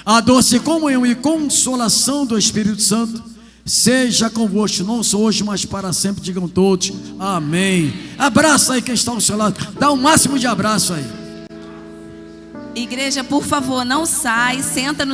a doce comunhão e consolação do Espírito Santo seja convosco, não só hoje, mas para sempre. Digam todos amém. Abraça aí quem está ao seu lado, dá o máximo de abraço aí. Igreja, por favor, não sai, senta no